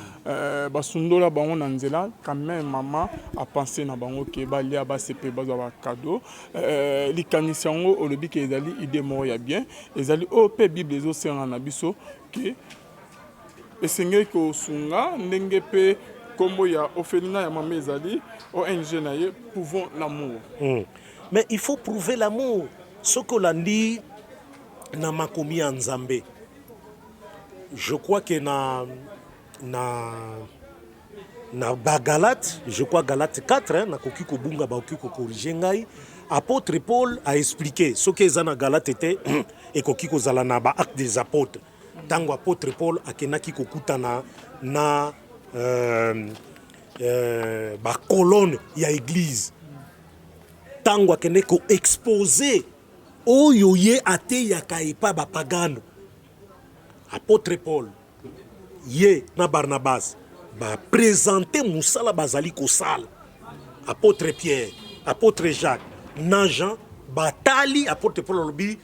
basundola bango na nzela quand même mama apense na bango ke balia basepe bazwa bakado likanisi yango olobi ke ezali idée moko ya bien ezali oyo mpe bible ezosenga na biso ke esengeli kosunga ndenge mpe kombo ya orphelinat ya mama ezali ONG na ye pouvons l'amour. Mais il faut prouver l'amour. Ce que l'on dit na makomi en Nzambe. Je crois que na Galate, je crois Galate 4, na koki ko bunga ba koki ko corriger ngai. Apôtre Paul a expliqué ce que zana Galate était et koki ko zala na ba acte des apôtres. Tango apôtre Paul akenaki ko kutana na ba colonne ya église. Tango akene ko exposé oyo ye ate yaka epa bapagano. Apôtre Paul ye na Barnabas ba présenter musala bazali ko sala. Apôtre Pierre, apôtre Jacques, na Jean batali apôtre Paul lobi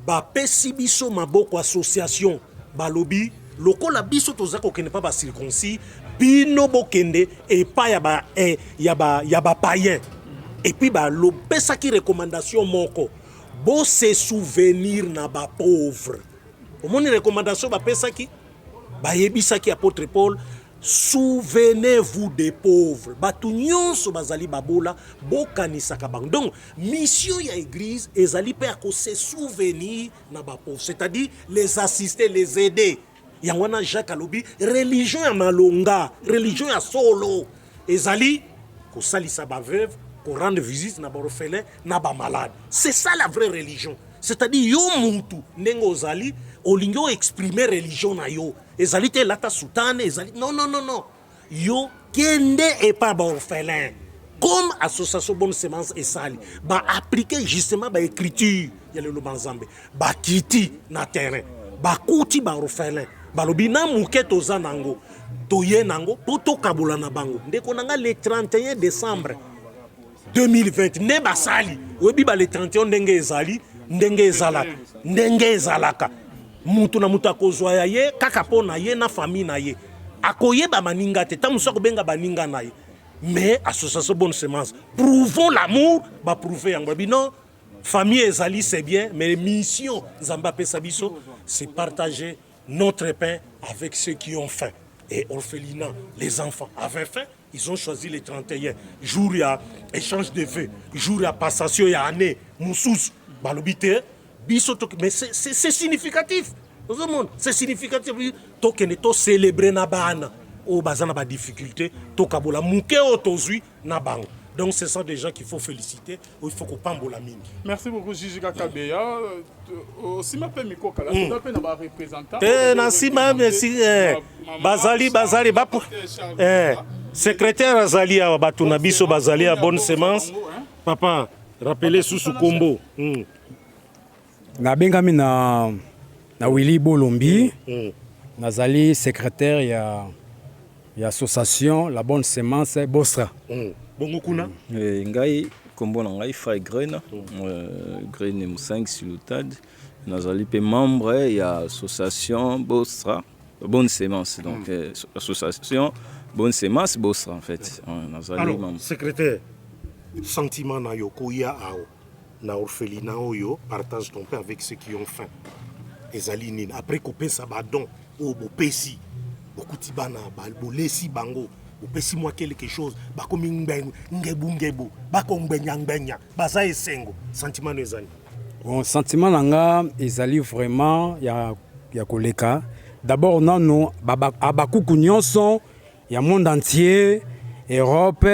ba pesi biso maboko association balobi lokola biso tozako kene pa ba circoncis bino bokende epa ya ba païen. Et puis pesa ki recommandation moko bo se souvenir na ba pauvre. Omoni recommandation ba pesa ki ba yebisa ki apôtre Paul souvenez-vous des pauvres. Batu nyonso bazali babola bokanisa ka bang. Donc mission ya église ezali pe ko se souvenir na ba pauvre, c'est-à-dire les assister, les aider. Yangwana Jacques alobi religion ya malonga, religion ya solo ezali ko salisa ba veuve, pour rendre visite na ba orphelin, na ba malade. C'est ça la vraie religion. C'est-à-dire yo muntu ndenge ozali olingo exprimer religion na yo. Ezali te lata soutane, ezali non. Yo kende et pas ba orphelin. Comme association bonne semence et sali, ba appliquer justement ba écriture ya le Banzambe, ba kiti na terrain, ba kuti ba orphelin, ba lobi na muke toza nango, toye nango poto kabula na bango. Ndeko nanga le 31 décembre 2020 ne basali webi ba le 31 ndenge ezalaka mutu na mutu akozwa ya ye kaka po na ye na famille na ye akoyeba maninga te ta muso kobenga baninga na ye. Mais association bonne semence prouvons l'amour ba prouver yango bino famille ezali c'est bien mais mission Nzamba pesa biso c'est partager notre pain avec ceux qui ont faim. Et orphelinat, les enfants avaient faim. Ils ont choisi les 31 jours, il y a échange de vœux, jour il y a passation, il y a année, moussous, balobité, mais c'est significatif. C'est significatif. Token to célébrer na bana, au bazana ba difficulté, to kabola mouke otozui na bang. Donc ce sont des gens qu'il faut féliciter, il faut qu'on pambola mine. Merci beaucoup Gigi Kakabeya. Si ma pe miko kala, tu peux na ba représentant. Nasi ma merci Bazali secrétaire Azali à Batuna Biso Bazali à bonne semence. Papa, rappelez sous combo. Na bengami na Willy Bolombi. Nazali secrétaire ya association La Bonne Semence Bosra. Bongo kuna ngai kombo na ngai Fay Grena Grena M5 Silutad nazali pe membre ya association Bosra Bonne Semence donc association Bonne Semence Bosra en fait nazali membre. Secrétaire sentiment na yo koya ao na orphelinat oyo partage ton pain avec ceux qui ont faim ezali nini après couper ça ba don o bo pesi bokuti bana ba bolesi bango opesi moi quelque chose bakomi ngebu bakongbenya baza esengo sentiment no ezali. Bon sentiment nanga ezali vraiment ya koleka d'abord nano abakuku nyonso ya monde entier, Europe,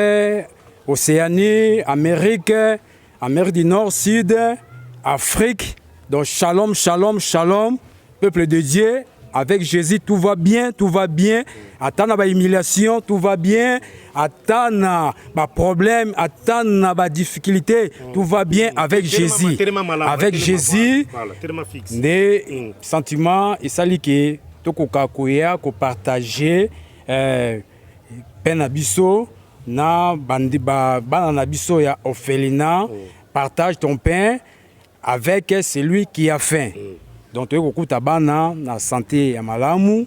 Océanie, Amérique du Nord, Sud, Afrique. Donc shalom, peuple de Dieu. Avec Jésus, tout va bien. Attends na ba humiliation, tout va bien. Attends na ba problème, attends na ba difficulté, tout va bien avec Jésus. Avec Jésus, des sentiments et salike tokoka koya ko partager penabiso na bandi ba bana biso ya orphelinat. Partage ton pain avec celui qui a faim. Donc tokokuta bana na santé ya malamu,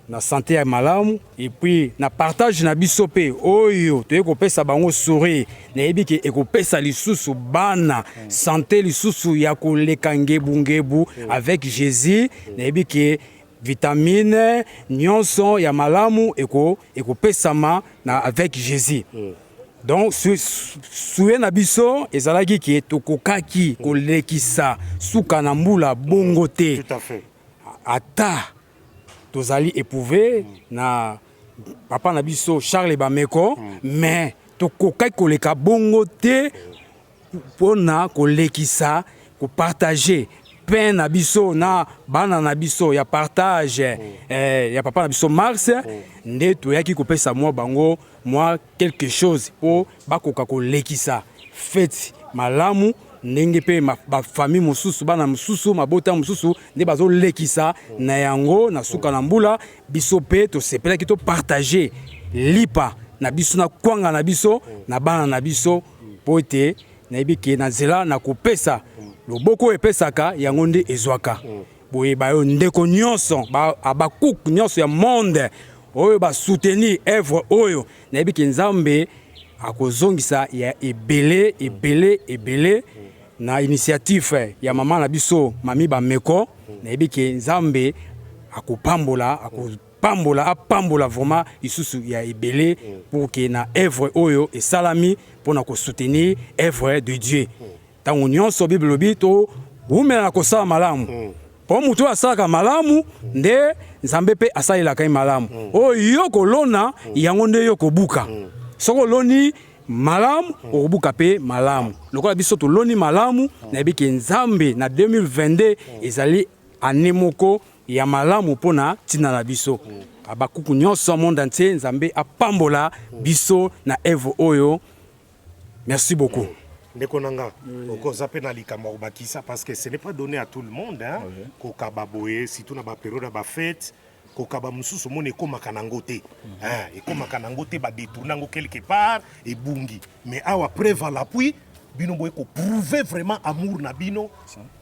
na santé ya malamu, et puis na partage na biso pe oyo tokopesa bango sourire na yebi ke ekopesa lisusu bana santé lisusu ya koleka ngebu avec Jésus na yebi ke vitamine nyonso ya malamu ekopesama na avec Jésus. Donc souye na biso ezalaki ke tokokaki kolekisa suka na mbula bongo te. Tout à fait. Ata tozali éprouvé na papa na biso Charles Bameko, mais tokokaki koleka bongo te pona kolekisa ko partager pain na biso na bana na biso ya partage ya papa na biso Mars nde toyaki kopesa mwa bango mwa quelque chose po bakoka kolekisa fête malamu ndenge pe ba famille mosusu bana mosusu mabota mosusu nde bazolekisa na yango na suka na mbula biso pe tosepelaki to partager lipa na biso na kwanga na biso na bana na biso po ete nayebi ke na nzela na kopesa loboko epesaka yango nde ezwaka boye bayo ndeko nyonso abakuku nyonso ya monde oyo basoutenir œuvre oyo nayebi ke Nzambe akozongisa ya ebele na initiative ya mama na biso Mami Bameko nayebi ke Nzambe apambola vraiment isusu ya ebele pour que na œuvre oyo esalami pona ko soutenir œuvre de Dieu. Tango nyonso Bible lobi to umela na kosala malamu. Po mutu asalaka malamu nde Nzambe pe asalelaka malamu. Oyo kolona yango nde yo kobuka. Soko loni malamu okobuka pe malamu. Lokola biso to loni malamu na yebi ke Nzambe na 2022 ezali année moko ya malamu pona tina na biso. Abakuku nyonso monde entier Nzambe apambola biso na œuvre oyo. Merci beaucoup. Ndekonanga, okoza pe na likambo bakisa parce que ce n'est pas donné à tout le monde hein. Kokaba boye surtout na ba période ba fête, kokaba mususu mone ekomaka nango te. Hein, ekomaka nango te ba détourner ngo quelque part et bungi. Mais awa preuve à l'appui bino boye ko prouver vraiment amour na bino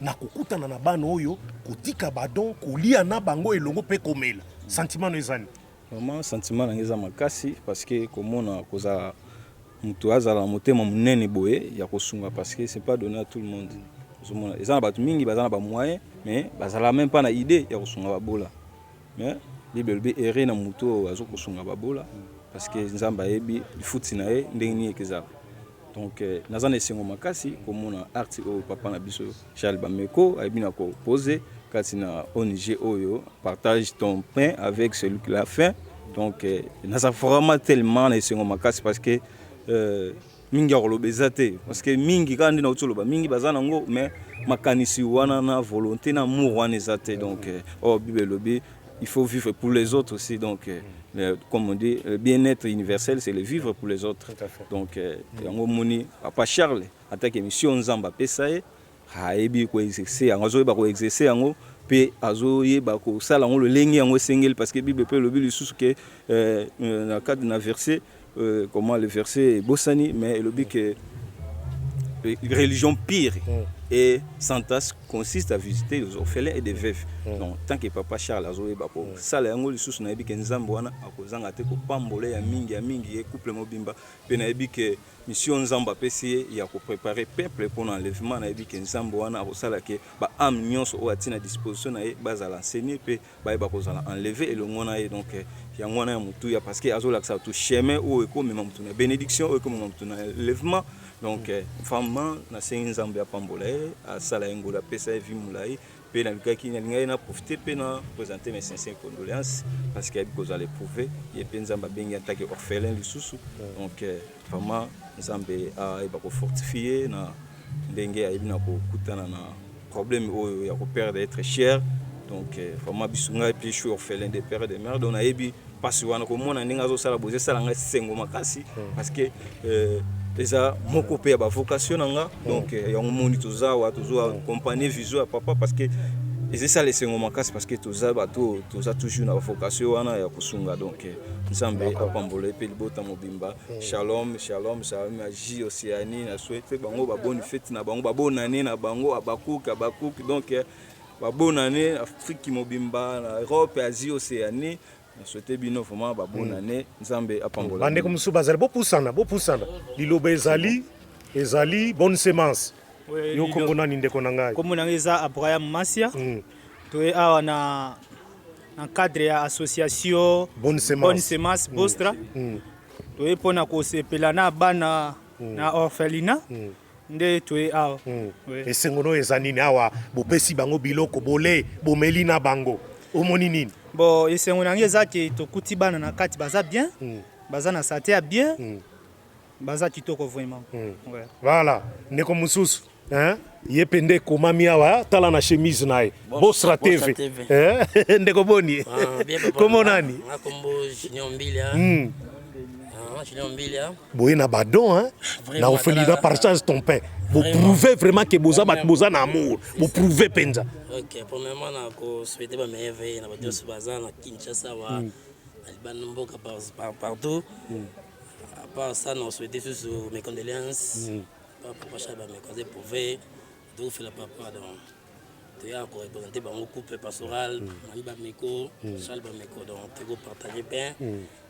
na kokutana na bana oyo kotika badon kolia na bango elongo pe komela. Sentiment no ezani. Vraiment sentiment na ngeza makasi parce que komona koza mutu azala motema munene boye ya kosunga parce que c'est pas donné à tout le monde. Zomona ezana batu mingi bazana ba moyen mais bazala même pas na idée ya kosunga babola. Mais Bible be erré na mutu azo kosunga babola parce que Nzamba yebi futi na ye ndenge ekeza. Donc nazana esengo makasi komona art o papa na biso Charles Bameko ayebina ko poser katina ONG oyo partage ton pain avec celui qui l'a faim. Donc nasa vraiment tellement esengo makasi parce que mingi akolobeza te parce que mingi kandi na utoloba mingi bazana ngo mais makanisi wana na volonté na amour wana ezate donc Bible lobi il faut vivre pour les autres aussi donc comme on dit le bien-être universel c'est le vivre pour les autres donc yango moni papa Charles attaque mission Nzamba pesaye haebi ko exercer yango azoyeba ko exercer yango pe azoyeba ko sala ngo le lengi yango sengel parce que Bible peut lobi lisusu ke na cadre na verset comment le verset Bossani, mais le but que religion pire et Santas consiste à visiter les orphelins et des veuves. Donc tant que papa Charles Azoé Bako, ça les angles sous na ebi que Nzambwana a causé ate ko pambolé ya mingi et couple mobimba. Pe na ebi que mission Nzamba PC il a préparé peuple pour l'enlèvement na ebi que Nzambwana a osala que ba am nyonso o atina disposition na e base à l'enseigner pe ba ba kozala enlever et le ngona e donc ya ngona ya mutu ya parce que azola ça tout chemin o eko même mutu na bénédiction o eko même mutu na enlèvement. Donc vraiment na sengi Nzamba ya pambolé à sala ngola pesa vimulai pe na lukaki na linga na profiter pe na présenter mes sincères condoléances parce que vous allez prouver et pe Nzamba bengi attaquer orphelin lisusu donc vraiment Nzambe a ba ko fortifier na ndenge ya ibina ko kutana na problème o ya ko perdre être cher donc vraiment bisunga et puis je suis orphelin des pères et des mères donc na ebi parce wana ko mona ndinga zo sala boze sala nga sengo makasi parce que déjà moko pe ba vocation nanga donc ya moni toza wa tozo accompagner vision à papa parce que c'est ça les sengomakas parce que tous a toujours une vocation wana ya kusunga donc nzambe apambola pe libota mobimba shalom magie Océanie na souhaite bango ba bonne fête na bango ba bonne année na bango abakuki donc ba bonne année Afrique mobimba na Europe Asie Océanie na souhaite bino vraiment ba bonne année nzambe apambola bande comme subazali bo pusana liloba ezali bonne semence yo kombo nani ndeko na ngai kombo na ngai eza Abraham Masia toye awa na cadre ya association bonne semence Bostra toye mpona kosepela na bana na orphelinat nde toye awa esengono eza nini awa bopesi bango biloko bomeli na bango omoni nini bon esengo na ngai eza ke tokuti bana na kati baza bien baza na santé ya bien baza kitoko vraiment voilà ndeko mosusu ye pende komami awa tala na chemise na ye Bostra TV ndeko boni komo nani boye na badon na orphelinat partage ton pain vous prouvez vraiment que boza na amour vous prouvez penza ok premièrement na ko souhaiter ba meilleur na bato baza na Kinshasa wa alibana mboka partout à part ça nous souhaiter sur mes condoléances papa Chaba me causer prouver donc fait la papa donc tu as ko représenter bango couple pastoral mami ba meko Charles ba meko donc tu go partager pain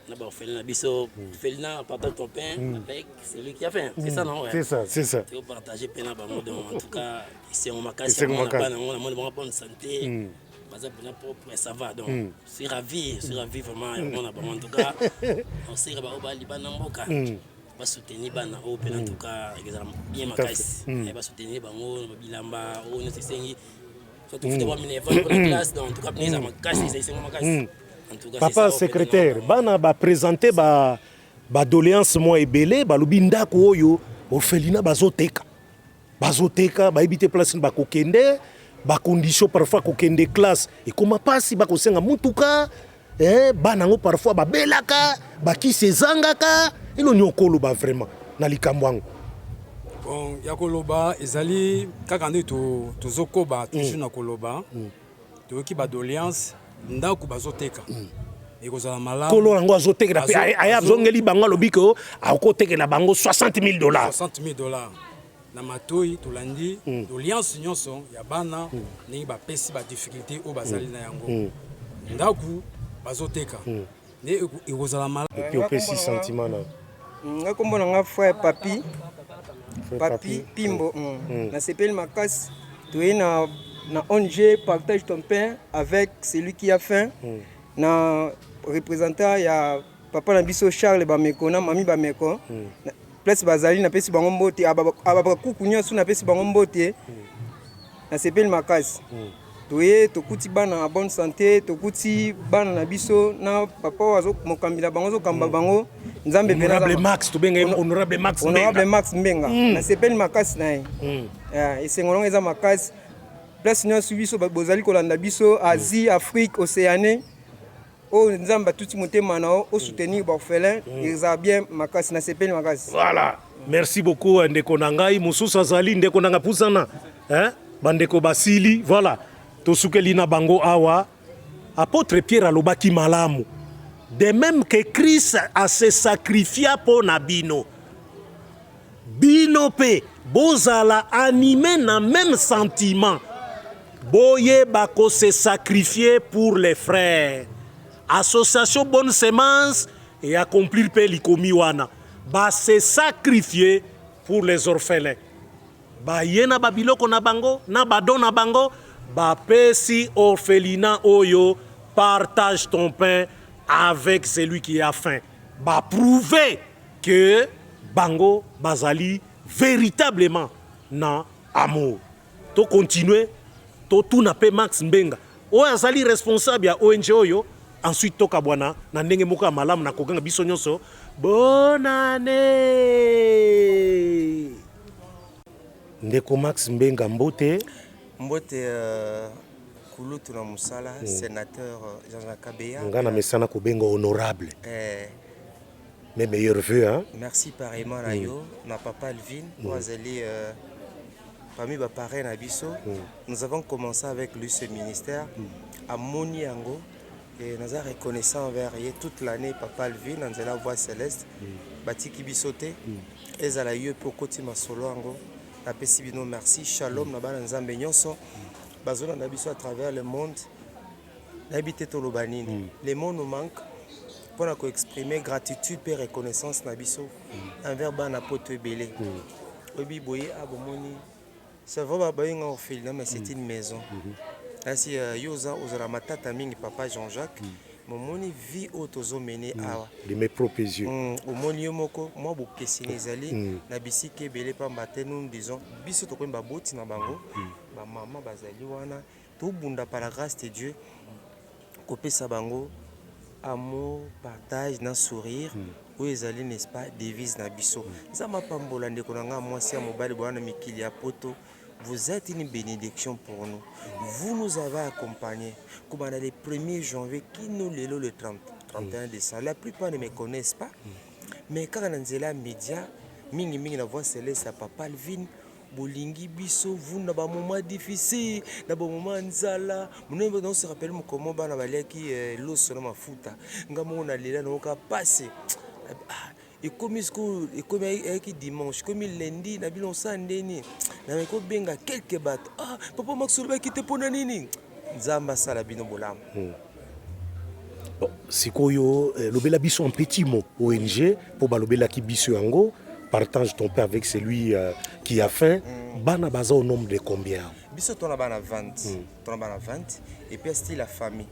na ba orphelinat biso orphelinat partage ton pain avec celui qui a faim c'est ça non c'est ça tu go partager pain na bango donc en tout cas c'est on makasi on pas na bonne santé baza bien propre ça va donc c'est ravi vraiment on a en tout cas on sait ba ba libana mboka ba soutenir bana au en tout cas bien makasi ba soutenir bango ba bilamba o ne sengi surtout que ba minerva pour la classe donc en tout cas bien makasi c'est makasi en tout cas papa secrétaire bana ba présenter ba doléance moi ebele ba lobi ndako oyo orphelinat bazoteka ba ebite place ba kokende ba condition parfois kokende classe et comment pasi ba kosenga mutuka bana ngo parfois ba belaka ba kisezangaka ino nyokolo ba vraiment na likambo yango bon ya koloba ezali kaka nde tozokoba toujours na koloba toyoki ba doléance ndako bazoteka ekozala malamu kolo yango azotekela pe aya azongeli bango alobi ko akotekela bango $60,000 $60,000 na matoi tolandi doléance nyonso ya bana ndenge bapesi ba difficulté oyo bazali na yango ndako bazoteka nde ekozala malamu epi opesi sentiment na nga kombo na nga frère papi pimbo na sepeli makasi toye na ONG partage ton pain avec celui qui a faim na représentant ya papa na biso Charles Bameko na mami Bameko place bazali na pesi bango mbote aba kuku nyonso na pesi bango mbote na sepeli makasi toye tokuti bana na bonne santé tokuti bana na biso na papa wazo mokambila bango zo kamba bango nzambe pena honorable Max to benga honorable Max Mbenga na sepeli makasi na ye esengolongo eza makasi place nyonso biso bozali kolanda biso Asie Afrique Océanie o nzamba tuti motema na o soutenir ba orphelin eza bien makasi na sepeli makasi voilà merci beaucoup ndeko na ngai mususu azali ndeko na nga pusana bandeko basili voilà tosukeli na bango awa apôtre Pierre alobaki malamu de même que Christ a se sacrifié pour na bino pe bozala animé na même sentiment boye bako se sacrifier pour les frères association bonne semence et accomplir pe likomi wana ba se sacrifier pour les orphelins ba yena babiloko na bango na badon na bango ba pesi orphelinat oyo partage ton pain avec celui qui a faim ba prouver que bango bazali véritablement na amour to continuer to tuna pe Max Mbenga oyo azali responsable ya ONG oyo ensuite toka bwana na ndenge moko ya malamu na kokanga biso nyonso bonne année ndeko Max Mbenga mbote kulutu na musala sénateur Jean-Jacques Kabeya ngana mesana kubenga honorable mes meilleurs vœux merci pareillement na yo na papa Alvin oazali parmi les parrains d'Abisso, nous avons commencé avec lui ce ministère à Moniango. Et nous avons reconnaissant envers toute l'année Papa Alvin, dans la voix céleste, Batiki Bissoté, et Zalaïe pour côté Masolo Ango, la Pessibino merci, Shalom, Nabana Nzambe Nyonso, Bazola Nabiso à travers le monde, l'habité Tolobanini. Le monde nous manque pour nous exprimer gratitude et reconnaissance Nabiso envers Bana Poto Belé. Obi Boye Abomoni, c'est vraiment un orphelinat, mais c'est une maison. Ainsi, Yosa Ozara Matata Mingi Papa Jean-Jacques, mon vie autozo mené à mes propres yeux. Au monio moko, moi beaucoup Sénézali, na bisiki belé pa matin nous disons, biso to ba boti na bango, ba maman bazali wana, tout bunda par la grâce de Dieu, kopé sa bango, amour, partage, na sourire. Où ils allaient, n'est-ce pas, devise na biso. Zama pambola ndeko nanga moi si mobile bwana mikili ya poto. Vous êtes une bénédiction pour nous. Vous nous avez accompagnés. Comme on a les 1er janvier, qui nous le 31 décembre. La plupart ne me connaissent pas. Mais quand on a la média, mingi na voix céleste à Papa Alvin, Bolingi biso, vous n'avez pas moment difficile, n'avez pas moment nzala. On se rappelle comment on a qui l'os sur ma fouta. On a l'élan, on a passé. Et comme dimanche, comme lundi, na bilon sandeni, na meko benga quelques bateaux. Ah, papa Maxolo qui te pona nini? Nzamba sala bino bolam. Bon, sikoyo lobela biso un petit mot ONG pour balobela ki biso yango, partage ton père avec celui qui a faim. Bana baza au nombre de combien? Biso tona bana 20. Tona bana 20 et puis c'est la famille.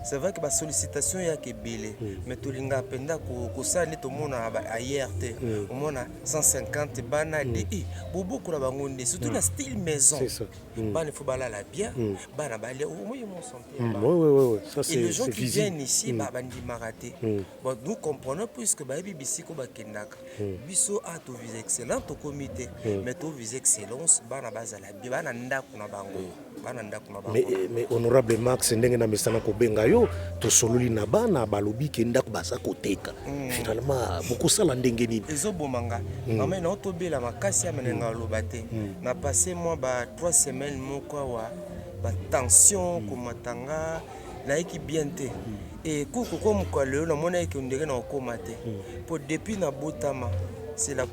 C'est vrai que la sollicitation ya ke belé, mais to linga penda ko sali to mona ailleurs te. Au moins 150 bana de bobo ko la bangonde, surtout la style maison. C'est ça. Bana faut bala la bien, bana balé au moins mon santé. Oui, ça c'est. Et les gens qui viennent ici bandi maraté. Bon, nous comprenons puisque ba bibisi ko ba kendaka. Biso a to vise excellent au comité, mais to vise excellence bana bazala bien bana ndako na bango. Mais honorable Max ndenge na mesana ko benga yo to sololi na bana balobi ke ndako basa koteka. Finalement beaucoup sala ndenge nini. Ezo bomanga. Mama na otobela makasi amenenga lobate. Na passé moi 3 semaines moko wa ba tension ko matanga na eki bien te. Et koko comme quoi le na mona eki ndenge na okomate. Pour depuis na botama, c'est la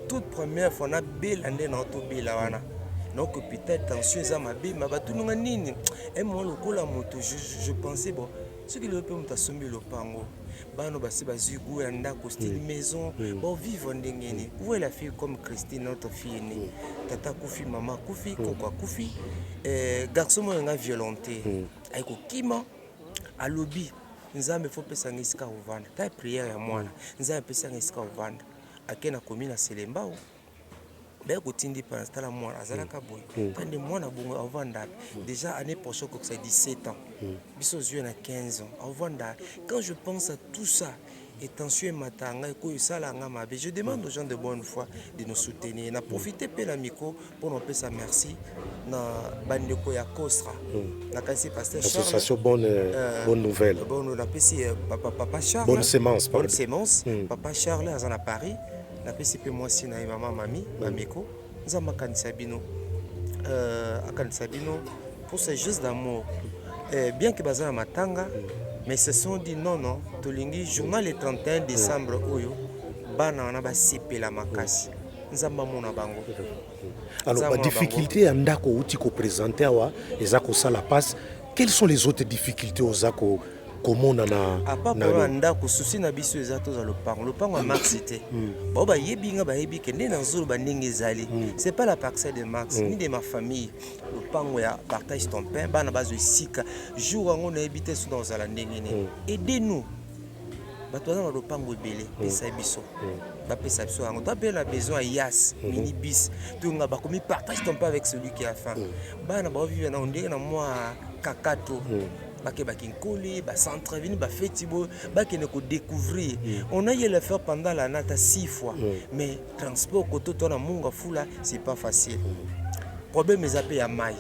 toute première fois na belande na otobela wana. Donc peut-être tension ça m'a bien, mais tout le monde nini. Et moi le coup la moto, je pensais bon, ce qui le peut me t'assommer le pango. Bano basi bazugu anda ko style maison, bon vivre ndengeni. Où est la fille comme Christine notre fille née. Tata Koufi, maman Koufi, Kokwa Koufi. Garçon mo nga violenté. Ay ko kima à lobby. Nzambe faut pesa ngisika ovanda. Ta prière ya mwana. Nzambe pesa ngisika ovanda. Akena komina Selembao. Ben kotindi pendant ce temps moi azalaka boy tande mwana bongo avanda déjà année prochaine que ça 17 ans biso yeux na 15 ans avanda. Quand je pense à tout ça et tension matanga ko sala nga mabe, je demande aux gens de bonne foi de nous soutenir na profiter pe la micro pour nous faire ça merci na bandeko ya Kostra na kasi pasteur Charles association bonne nouvelle bon on appelle papa Charles bonne semence papa Charles à Paris. La PCP moi si na maman mami mameko nzamba kanisabino akanisabino pour ce geste d'amour bien que bazana matanga mais se sont dit non tolingi journal le 31 décembre oyo bana na ba sepela makasi nzamba mona bango. Alors la difficulté andako uti ko présenter wa ezako sala passe, quelles sont les autres difficultés ozako comment on a pas pour ndako souci na biso ezato za lopango à Max c'était ba ba yebinga ba yebi kende na zolo ba ndenge ezali c'est pas la parcelle de Max ni de ma famille lopango ya partage ton pain bana bazo sika jour ngo na habité sous dans la ndenge ni aidez-nous bato na lopango ebele pesa biso ba pesa biso ngo to be la besoin yas mini bis to nga ba komi partage ton pain avec celui qui a faim bana ba vivre na ndenge na moi kakato baki nkoli ba centre vini ba festibo baki ne ko découvrir on a eu le faire pendant la nata 6 fois mais transport koto to na munga fula c'est pas facile problème ezapé ya mai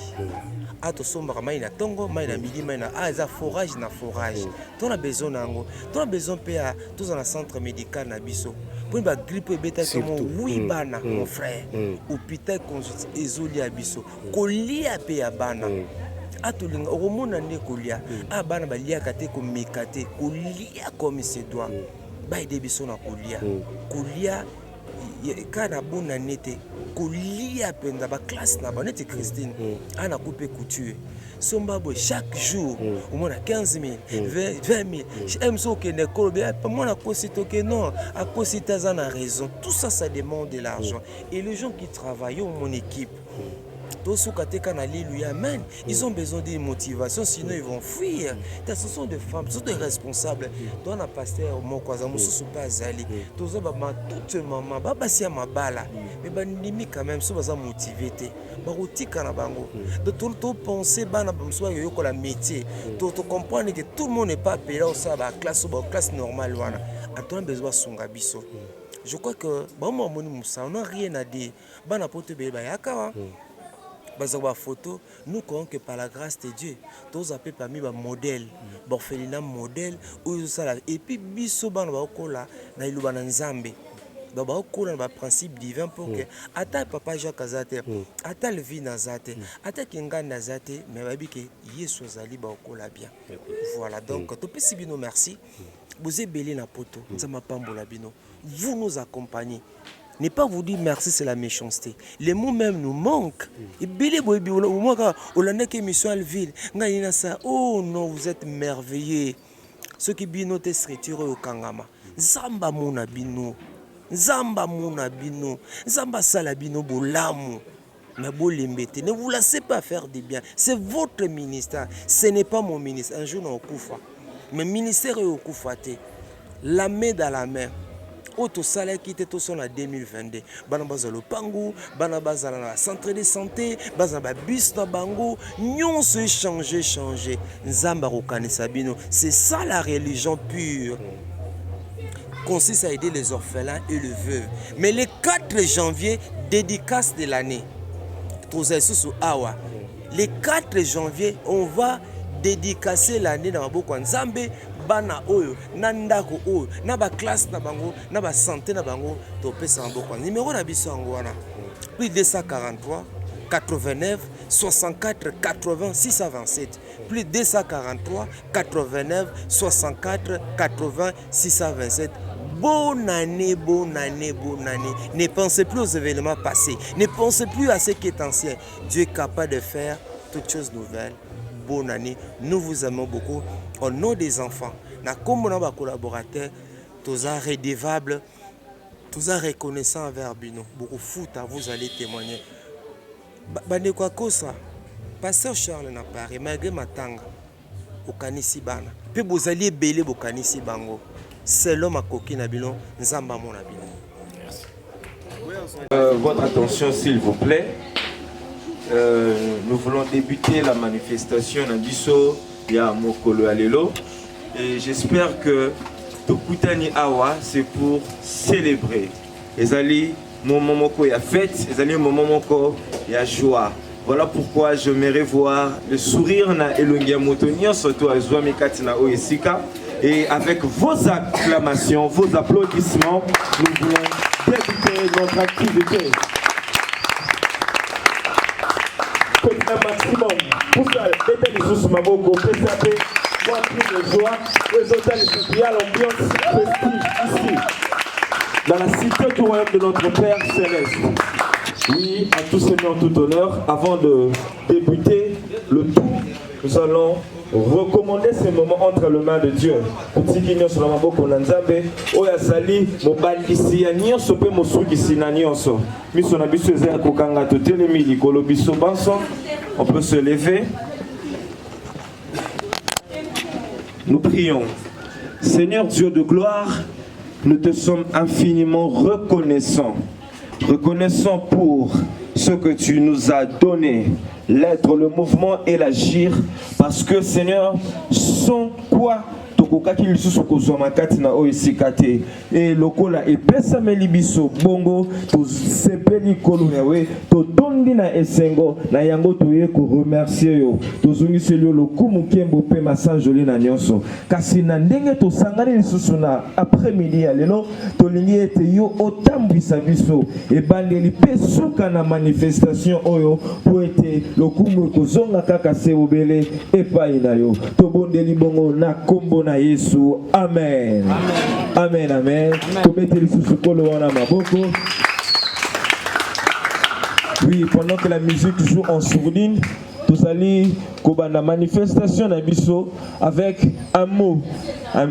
atosombaka mai na tongo mai na midi mai na eza forage na forage tona besoin nango tona besoin mpe ya tozala na centre médical na biso mponi bagrippe ebetaki mo wi bana mon frère hôpital consulte ezolia biso kolia mpe ya bana atolinga okomona nde kolia bana baliaka te komeka te kolia comme se doit baide biso na kolia kolia kana bona nete kolia penda ba classe na ba nete Christine ana couper couture somba boy chaque jour au moins 15 000 20 000 j'aime ça que ne colbe pas moi na cosito que non à cosita ça na raison tout ça ça demande de l'argent et les gens qui travaillent mon équipe tous ceux qui sont amen. Ils ont besoin de motivation, sinon ils vont fuir. Ce sont des femmes, ce sont des responsables. Toi, on a pasteur, mon cousin, mon sous pas allé. Tous les mamans, toutes maman, baba si ma bala. Mais ben nimi quand même, so baza motivé. Barouti kana bango. De tout penser, bana bamsoa yo ko la métier. Tout comprendre que tout le monde n'est pas payé au ça ba classe normale wana. Antoine besoin sunga biso. Je crois que bon moi on n'a rien à dire. Bana pote be ba yaka. Bazawa photo, nous croyons que par la grâce de Dieu, tous appelés parmi les modèles, Borfelina modèle, et puis Bisoban Baokola, Nailuban Nzambe. Baokola na principe divin pour que, ata papa Jacques Azate, ata le vie Nazate, ata Kinga Nazate, mais babi que Yesu Zali Baokola bien. Voilà, donc, topesi bino merci. Vous êtes belé na poto, Nzama Pambola bino. Vous nous accompagnez. Ne pas vous dire merci, c'est la méchanceté. Les mots même nous manquent. Et belé boy au moins quand on a une émission à la ville, oh non, vous êtes merveilleux. Ceux qui bino te structure au Kangama. Zamba mona bino. Zamba mona bino. Zamba salabino bolamu. Mais bolembete, ne vous laissez pas faire du bien. C'est votre ministère. Ce n'est pas mon ministère. Un jour on koufa. Mais ministère est au koufate. La main dans la main. Auto salaire qui était au son en 2022. Banabazalo Pangu, Banabazala la centre de santé, Bazaba bus na bango, nyon se changer. Nzambaro Kanesabino, c'est ça la religion pure. Consiste à aider les orphelins et les veuves. Mais le 4 janvier, dédicace de l'année. Le 4 janvier, on va dédicacer l'année dans Maboko Nzambe. Bana oyo nandako oyo na ba classe na bango na ba santé na bango to pesa mboko numéro na biso ngo wana plus 243 89 64 80 627 plus 243 89 64 80 627. Bonne année. Ne pensez plus aux événements passés, ne pensez plus à ce qui est ancien. Dieu est capable de faire toutes choses nouvelles. Bonne année, nous vous aimons beaucoup. Au nom des enfants, comme nos collaborateurs, tous redevables, tous reconnaissants envers Bino. Beaucoup foot, vous allez témoigner. Bande quoi ça? Pasteur Charles n'a pas malgré Matanga au Kanisi Bana. Puis vous allez belé au Kanisi Bango. C'est l'homme à coquine à Bino, Nzamba mon abino. Votre attention s'il vous plaît. Nous voulons débuter la manifestation Nabiso ya Mokolo Alelo et j'espère que Tokutani Awa c'est pour célébrer. Ezali moment moko ya fête, ezali moment moko ya joie. Voilà pourquoi j'aimerais voir le sourire na Elongia Motonio surtout à Zouami Katina Oesika et avec vos acclamations, vos applaudissements, nous voulons débuter notre activité. Un maximum pour ça, les sous Maboko, PSAP, moi cri de joie, les hôtels et l'ambiance festive ici, dans la cité du royaume de notre Père Céleste. Oui, à tout seigneur, tout honneur, avant de débuter le tout, nous allons recommander ces moments entre les mains de Dieu. Petit guignon sur la maboko nanzambe, oyazali mobandisi ya nyonso pe mosukisi na nyonso. Miso na biso ezali kokanga totelemi likolo biso banso. On peut se lever. Nous prions. Seigneur Dieu de gloire, nous te sommes infiniment reconnaissants. Reconnaissants pour ce que tu nous as donné, l'être, le mouvement et l'agir, parce que Seigneur, sans quoi tu tokokaki lisusu kozwa makati na oyo esika te e lokola epesameli biso bongo tosepeli nkolo yawe totondi na esengo na yango toye koremercie yo tozongiseli yo lokumu nkembo mpe masanjoli na nyonso kasi na ndenge tosangani lisusu na après-midi ya lelo tolingi ete yo otambwisa biso ebandeli mpe suka na manifestation oyo po ete lokumu ekozonga kaka se obele epai na yo tobondeli bongo na kombo na Yesu amen amen amen tobeteli lisusu kolo wana maboko. Oui, pendant que la musique joue en sourdine, nous allons la manifestation d'Abisso avec un mot,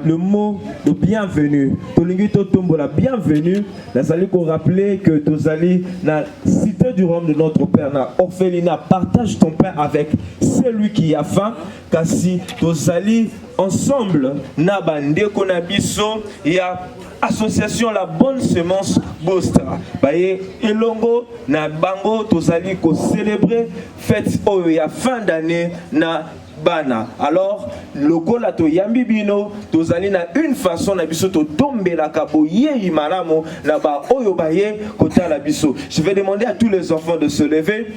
le mot de bienvenue. Nous la bienvenue. Nous allons rappeler que nous allons la cité du royaume de notre Père, na orphelinat, partage ton pain avec celui qui a faim, car si nous allons ensemble, na bande konabiso, il y a association La Bonne Semence Bostra. Baye elongo na bango tozali ko célébrer fête oyo ya fin d'année na bana. Alors lokola to yambi bino tozali na une façon na biso to tomber la kaboye imaramo na ba oyo baye kota la biso. Je vais demander à tous les enfants de se lever.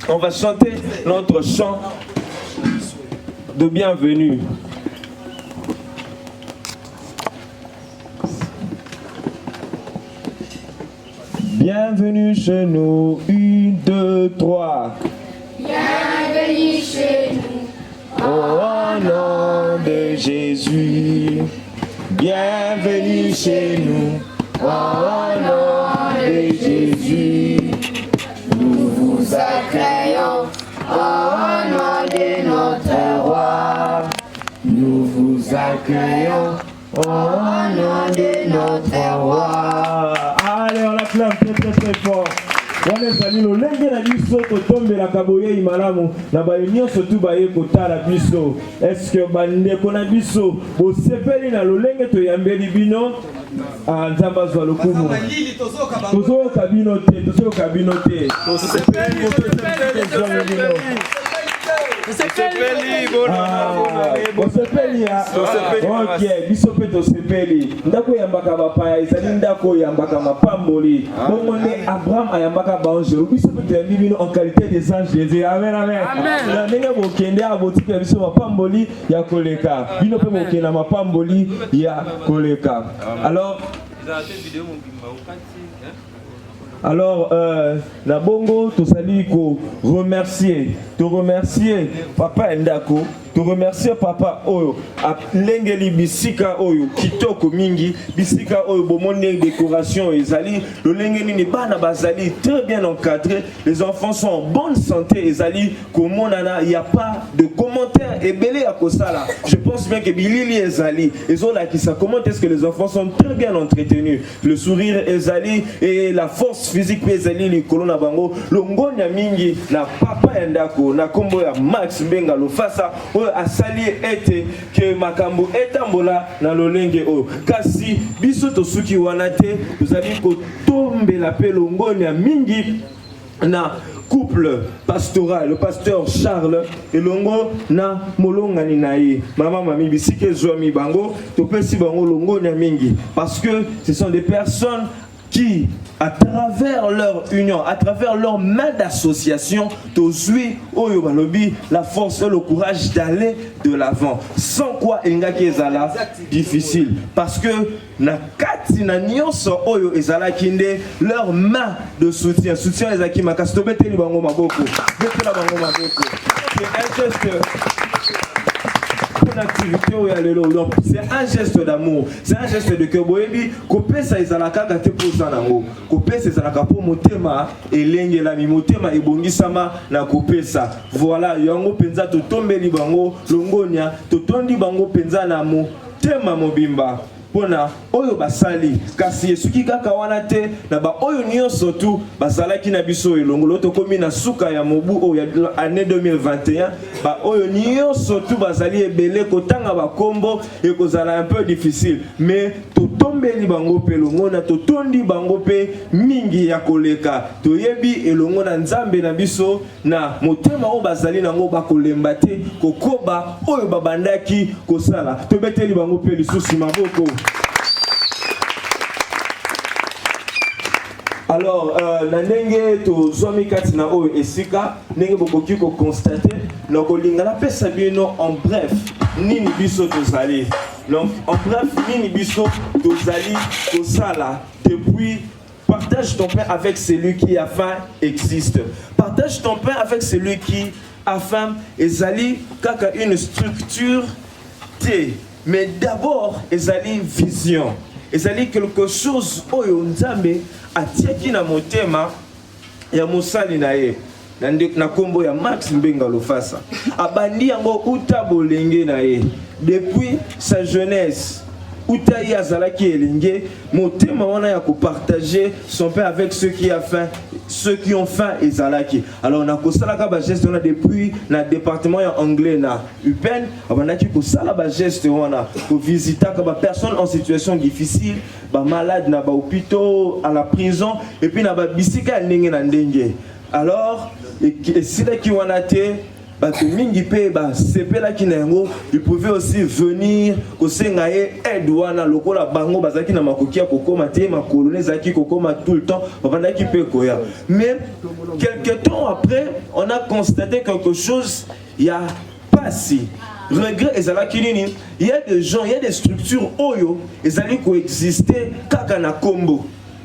On va chanter notre chant de bienvenue. Bienvenue chez nous, 1, 2, 3. Bienvenue chez nous, au nom de Jésus. Bienvenue chez nous, au nom de Jésus. Nous vous accueillons au nom de notre roi. Nous vous accueillons au nom de notre roi. Allez, on acclame très très fort. Wana ezali lolenge na biso totombela kaboye imalamu na bayo nyonso tu baye kotala biso. Est-ce que bandeko na biso bosepeli na lolenge toyambeli bino nzamba zwa lokumu tozoyoka bino te tosepeli bosepeli ok biso mpe tosepeli ndako oyambaka bapaya ezali ndako oyambaka mapamboli bongo nde Abraham ayambaka baangelo biso mpe toyambi bino en qualité des anges de Dieu amen amen na ndenge bokende abotikela biso mapamboli ya koleka bino mpe bokende na mapamboli ya koleka. Alors, na bongo, tu sali ko remercier, te remercier Papa Ndako, te remercier Papa Oyo, a lengeli bisika Oyo, kitoko mingi, bisika Oyo, bomone décoration ezali, le lengeli ni bana bazali, très bien encadré, les enfants sont en bonne santé, ezali, comment nana, il n'y a pas de commentaires, et belé à Kosala, je pense bien que Bilili ezali, ezola qui ça, comment est-ce que les enfants sont très bien entretenus, le sourire ezali, et la force physique ezali ni kolona bango longonya mingi na Papa Ndako na kombo ya Max Benga lo fasa oyo asali ete ke makambo etambola na lolenge oyo kasi biso tosuki wana te tozali kotombela pe longonya mingi na couple pastoral, le pasteur Charles et longo na molongani naye mama mami bisike zomi bango topesi bango longo nya mingi parce que ce sont des personnes qui, à travers leur union, à travers leur main d'association, tozui oyo balobi la force et le courage d'aller de l'avant. Sans quoi engaki ezala difficile, parce que na kati na nyonso oyo ezala kinde leur main de soutien ezaki makasto beteli bango maboko, betela bango maboko. C'est un geste. Activité c'est un geste d'amour, c'est un geste de cœur. Boyebi kopé ça ezalaka gate pour ça nango kopé ça ezalaka pour motema elenge la motema ebongisama na kopé ça voilà yango penza to tombeli bango longonya to tondi bango penza na motema mobimba pona oyo basali kasi esuki kaka wana te na ba oyo nyonso tu bazalaki na biso elongo tokomi na suka ya mobu oyo ya année 2021 ba oyo nyonso tu bazali ebele kotanga bakombo ekozala un peu difficile mais totombeli bango pe elongo na totondi bango pe mingi ya koleka toyebi elongo na nzambe na biso na motema oyo bazali nango bakolemba te kokoba oyo babandaki kosala tobeteli bango pe lisusu maboko. Alors, na ndenge to zomi kati na oyo esika ndenge bokoki ko constater na kolingana pesa bino en bref nini biso tozali. Donc en bref nini biso tozali kosala depuis partage ton pain avec celui qui a faim existe. Partage ton pain avec celui qui a faim ezali kaka une structure T. Mais d'abord ezali vision. Ezali quelque chose oyo nzambe atiaki na motema ya mosali na ye na kombo ya Max Mbenga Lofasa abandi yango uta bolenge na ye depuis sa jeunesse uta ye azalaki elenge motema wana ya partager son pain avec ceux qui a faim ceux qui ont faim ezalaki. Alors na kosalaka ba geste wana depuis na département ya anglais na UPenn abanaki kosala ba geste wana ko visiter ka ba personnes en situation difficile ba malade na ba hôpitaux à la prison et puis na ba bisika ndenge na ndenge. Alors et sila ki wana te bato mingi pe ba sepela ki nango ils pouvaient aussi venir kosenga ye aide wana lokola bango bazaki na makoki ya kokoma te makolone zaki kokoma tout le temps babandaki pe koya. Mais quelques temps après on a constaté quelque chose il y a pas si regret ezalaki nini il y a des gens il y a des structures oyo ezali coexister kaka na kombo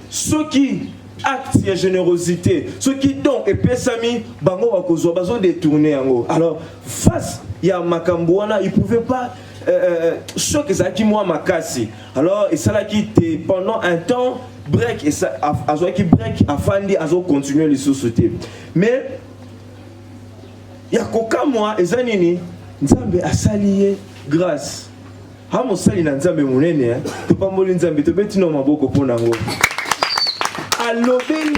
ceux qui acte de générosité ceux qui donnent et pesami bango bakozwa bazo détourner yango. Alors face ya makambo wana ils pouvaient pas choc ezaki moi makasi. Alors et ça là qui était pendant un temps break et ça azo qui break afandi azo continuer les sociétés. Mais ya koka moi ezanini nzambe asaliye grâce ha mosali na nzambe monene to pamboli nzambe to betino maboko ponango à l'obéir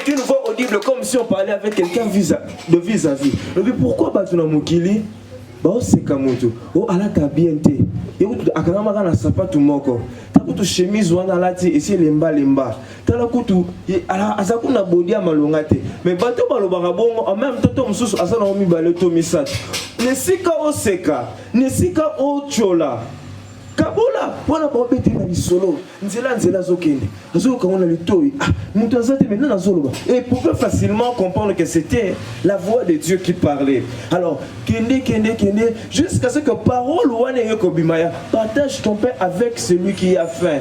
d'une voix audible comme si on parlait avec quelqu'un de vis-à-vis. Mais pourquoi batuna mokili ba oseka moto o alaka bien te yekutu akangamaka na sapato moko takutu chemise wana lati esi lemba tala kutu azakuna bodi ya malonga te mais bato balobaka bongo en même temps mususu asana omi baleto misatu nesika oseka nesika ochola kabola wana ba bete na lisolo nzela zokende azoka wana litoi mutu azate maintenant azoloba et pouvait facilement comprendre que c'était la voix de Dieu qui parlait. Alors kende jusqu'à ce que parole wana yekobimaya partage ton pain avec celui qui a faim.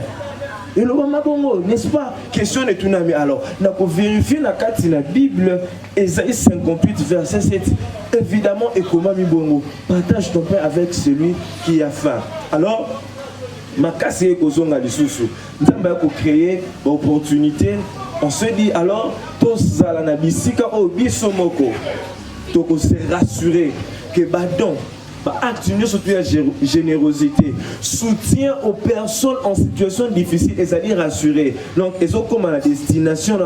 Et le bongo, n'est-ce pas? Question de Tunami. Alors, on a vérifier la carte de la Bible, Ésaïe 58, verset 7. Évidemment, et comment mi bongo, partage ton pain avec celui qui a faim. Alors, ma casse est kozonga lisusu. Nous avons créé une opportunité. On se dit alors, tous à la nabisika au bisomoko, toko se rassurer que badon. Acte surtout la générosité, soutien aux personnes en situation difficile et ça dit rassurer. Donc ils ont comme à la destination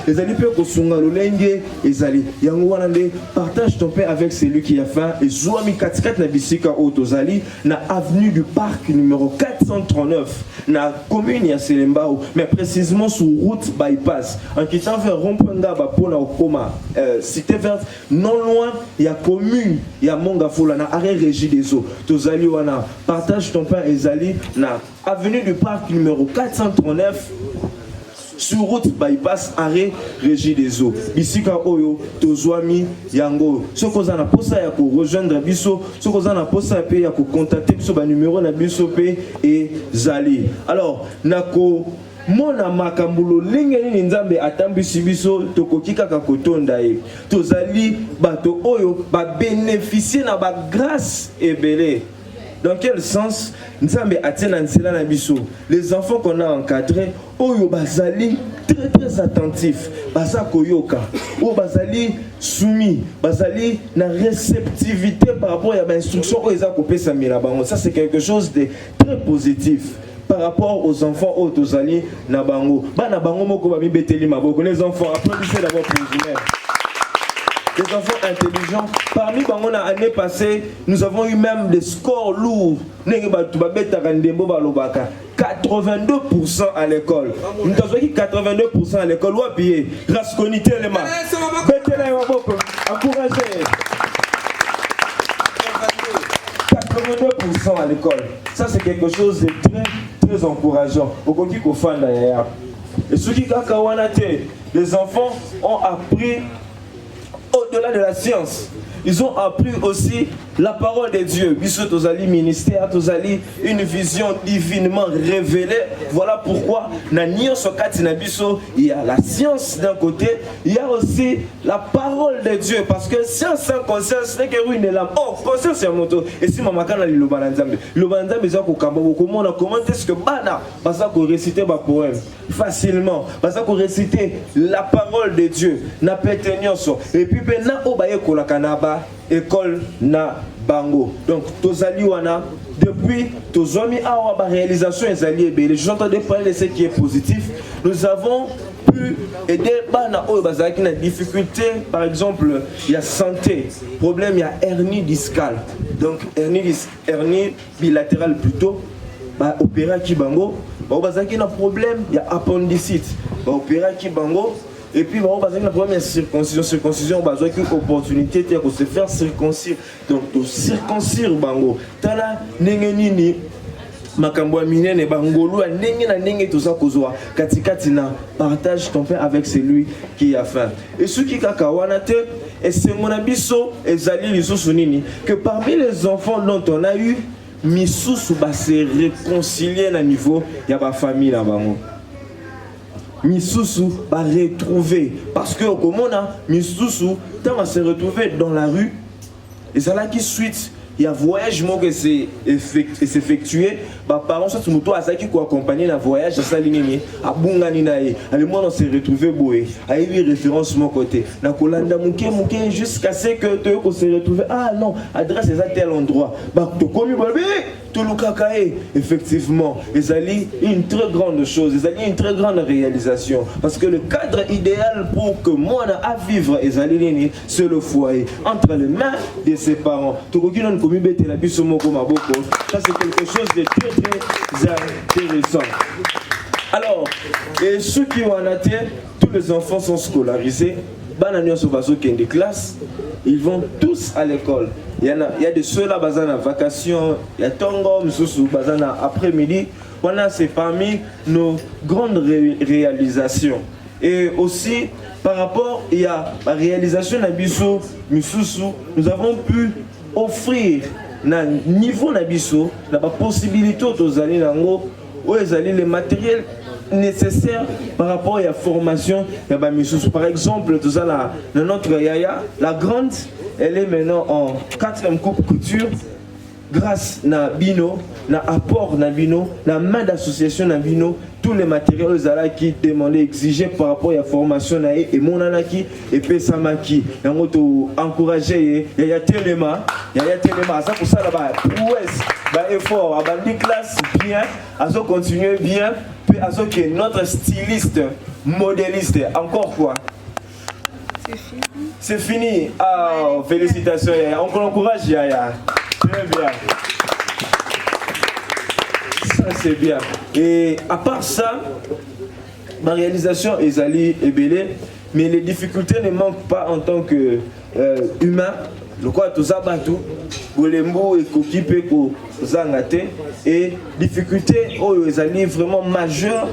ils allaient faire que son galolenge ils allaient yangoanande partage ton pain avec celui qui a faim et Zouami 44 na bisika Otozali na avenue du Parc numéro 439 na commune ya Selembao mais précisément sur route bypass en quittant vers Rompanga Bapona Okoma cité verte non loin il y a commune il y a Mongafola na arrêt Régie des eaux. Tozali wana partage ton pain ezali na avenue du Parc numéro 439 sur route bypass arrêt Régie des eaux. Bisika oyo tozwami yango. Sokoza na posa ya ko rejoindre biso, sokoza na posa pe ya ko contacter biso ba numéro na biso pe ezali. Alors nako mona makambulo lingeni ni nzambe atambisi biso tokoki kaka kotonda ye tozali bato oyo ba bénéficier na ba grâce ebele. Dans quel sens nzambe atena nzela na biso les enfants qu'on a encadrés oyo bazali très attentifs baza koyoka o bazali soumis bazali na réceptivité par rapport à l'instruction oyo eza kopesa mila bango. Ça c'est quelque chose de très positif. par rapport aux enfants Otozali Nabango. Bana bango moko ba mi beteli maboko. Les enfants, applaudissez d'abord pour vous-même. Les enfants intelligents. Parmi l'année passée, nous avons eu même des scores lourds. 82% à l'école. Nous avons eu 82% à l'école. Wapié, rasconité les mains. Encouragez. 82% à l'école. Ça, c'est quelque chose de très, très encourageant. Et ceux qui les enfants ont appris au-delà de la science. Ils ont appris aussi la parole de Dieu. Bissot Tozali ministère, Tozali une vision divinement révélée. Voilà pourquoi il y a la science d'un côté, il y a aussi la parole de Dieu. Parce que science sans conscience, ce n'est que ruine de l'âme. Oh, conscience c'est un moto. Et si maman kana li lobanzambe, lobanzambe za ko kamba comment est-ce que bana basa ko réciter ba poème facilement, basa ko réciter la parole de Dieu. Na petenyoso. Et puis na obaye ko la kanaba école na bango. Donc tozali wana depuis tozomi awa ba réalisation ezali ebele. J'entendais parler de ce qui est positif. Nous avons pu aider bana oyo bazaki na difficulté, par exemple, il y a santé, problème, il y a hernie discale. Donc hernie bilatérale plutôt, ba opéra ki bango, ba bazaki na problème, il y a appendicite, ba opéra ki bango. Et puis, on va dire que la première circoncision, on va dire qu'une opportunité de se faire circoncire. Donc, de circoncire, bango. Tala, nengenini, makambwa minene, bangolo, nenge tout ça, kozwa. Katina, partage ton pain avec celui qui a faim. Et ceux qui kakawanate, et c'est mon abisso, et zali lisosunini, que parmi les enfants dont on a eu, misusu va se réconcilier à niveau, il y a ma famille là, bango. Misusu va retrouver parce que comme on a Misusu quand on se retrouver dans la rue et ça là qui suite il y a voyage qui s'est effectué bah parents ça tout à ça qui accompagner la voyage ça ligne à bungani nae allez moi on s'est retrouvé boé à eu référence mon côté na kolanda muke jusqu'à ce que tu on s'est retrouvé ah non adresse est à tel endroit bah to komi baby tout le kakae effectivement ezali une très grande chose ezali une très grande réalisation parce que le cadre idéal pour que moi à vivre ezali nini c'est le foyer entre les mains de ses parents to kokino komi bete la biso moko maboko ça c'est quelque chose de très intéressant. Alors, et ceux qui ont été, tous les enfants sont scolarisés. Des classes, ils vont tous à l'école. Il y a de ceux-là bazana vacations, il y a Tongo, Msusu, bazana après-midi. Voilà, c'est parmi nos grandes réalisations. Et aussi, par rapport à la réalisation de Bisso, Msusu, nous avons pu offrir na niveau nabiso la possibilité aux alliés nango où les alliés les matériels nécessaires par rapport à la formation ya ba misusu. Par exemple tout ça là notre yaya la grande elle est maintenant en 4e coupe couture grâce na bino na apport na bino na main d'association na bino tous les matériels qui demandaient exigés par rapport à la formation et mon anaki et pesamaki yango to encourager il y a téléma ça pour ça là-bas ouest ba effort abandi classe bien azo continuer bien puis azo que notre styliste modéliste encore quoi c'est fini ah félicitations on encourage Yaya très bien. Ça c'est bien. Et à part ça, ma réalisation est allée ébélée, mais les difficultés ne manquent pas en tant que humain. Le quoi tout ça batou, Golembo et Kokipe ko Zangate et difficultés oh ils allaient vraiment majeures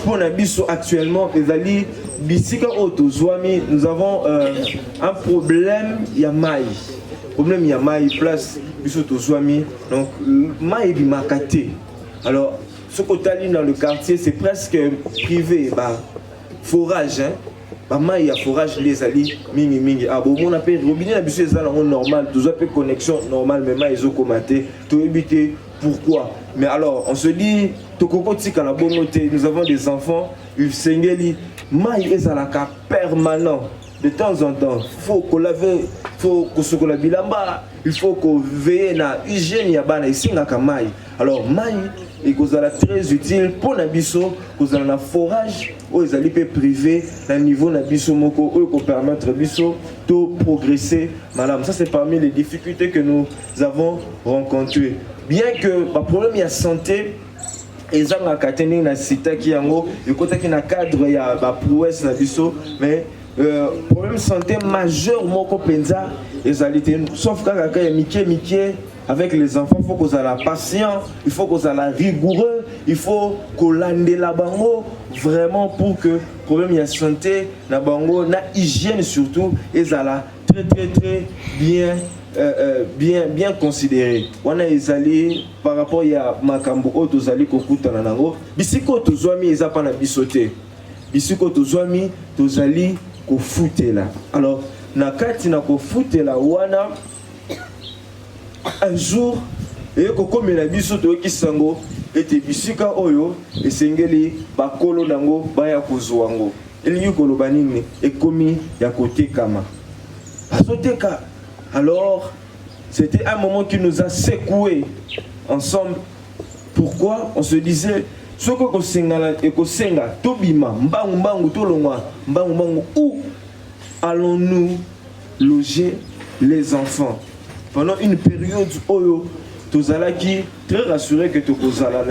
pour Nabiso actuellement les alliés Bisika Otozwami nous avons un problème Yamaï. Problème Yamaï place Biso Tozwami donc Maï bimakate. Alors, ce côté dans le quartier, c'est presque privé. Bah, forage, hein. Bah, il y a forage, les alliés, mingi. Ah, bon, on appelle robinet, la bise, c'est normal. Tout ça, connexion normale, mais ils ont commenté. Tout éviter. Pourquoi? Mais alors, on se dit, nous avons des enfants, ils s'engagent, maï est à la cas permanent. de temps en temps, il faut qu'on lave, il faut qu'on se la bilamba, il faut qu'on veille na hygiène ya bana ici na kamai. Alors mai et qu'on a très utile pour na biso, qu'on a un forage où ils allaient privé à niveau na biso moko où qu'on permettre biso de progresser. Madame, ça c'est parmi les difficultés que nous avons rencontrées. Bien que le problème ya santé ezanga kateni na sita ki yango ekota ki na cadre ya ba prouesse na biso mais problème santé majeur moko penza ezalité sauf kaka ya mike avec les enfants il faut qu'on soit patient, il faut qu'on soit rigoureux, il faut qu'on lande la bango vraiment pour que problème ya santé na bango na hygiène surtout ezala très bien considéré. On a ezali par rapport à makambo o tozali kokuta na nango bisiko tozwami eza pa na bisote bisiko tozwami tozali kofutela. Alors na kati na kofutela wana un jour et kokomela biso to kisango ete bisika oyo esengeli bakolo nango baya kozwango elingi koloba nini ekomi ya kotekama azoteka. Alors, c'était un moment qui nous a secoués ensemble. Pourquoi? On se disait, où allons-nous loger les enfants? Pendant une période où qui très rassuré que Tokozala,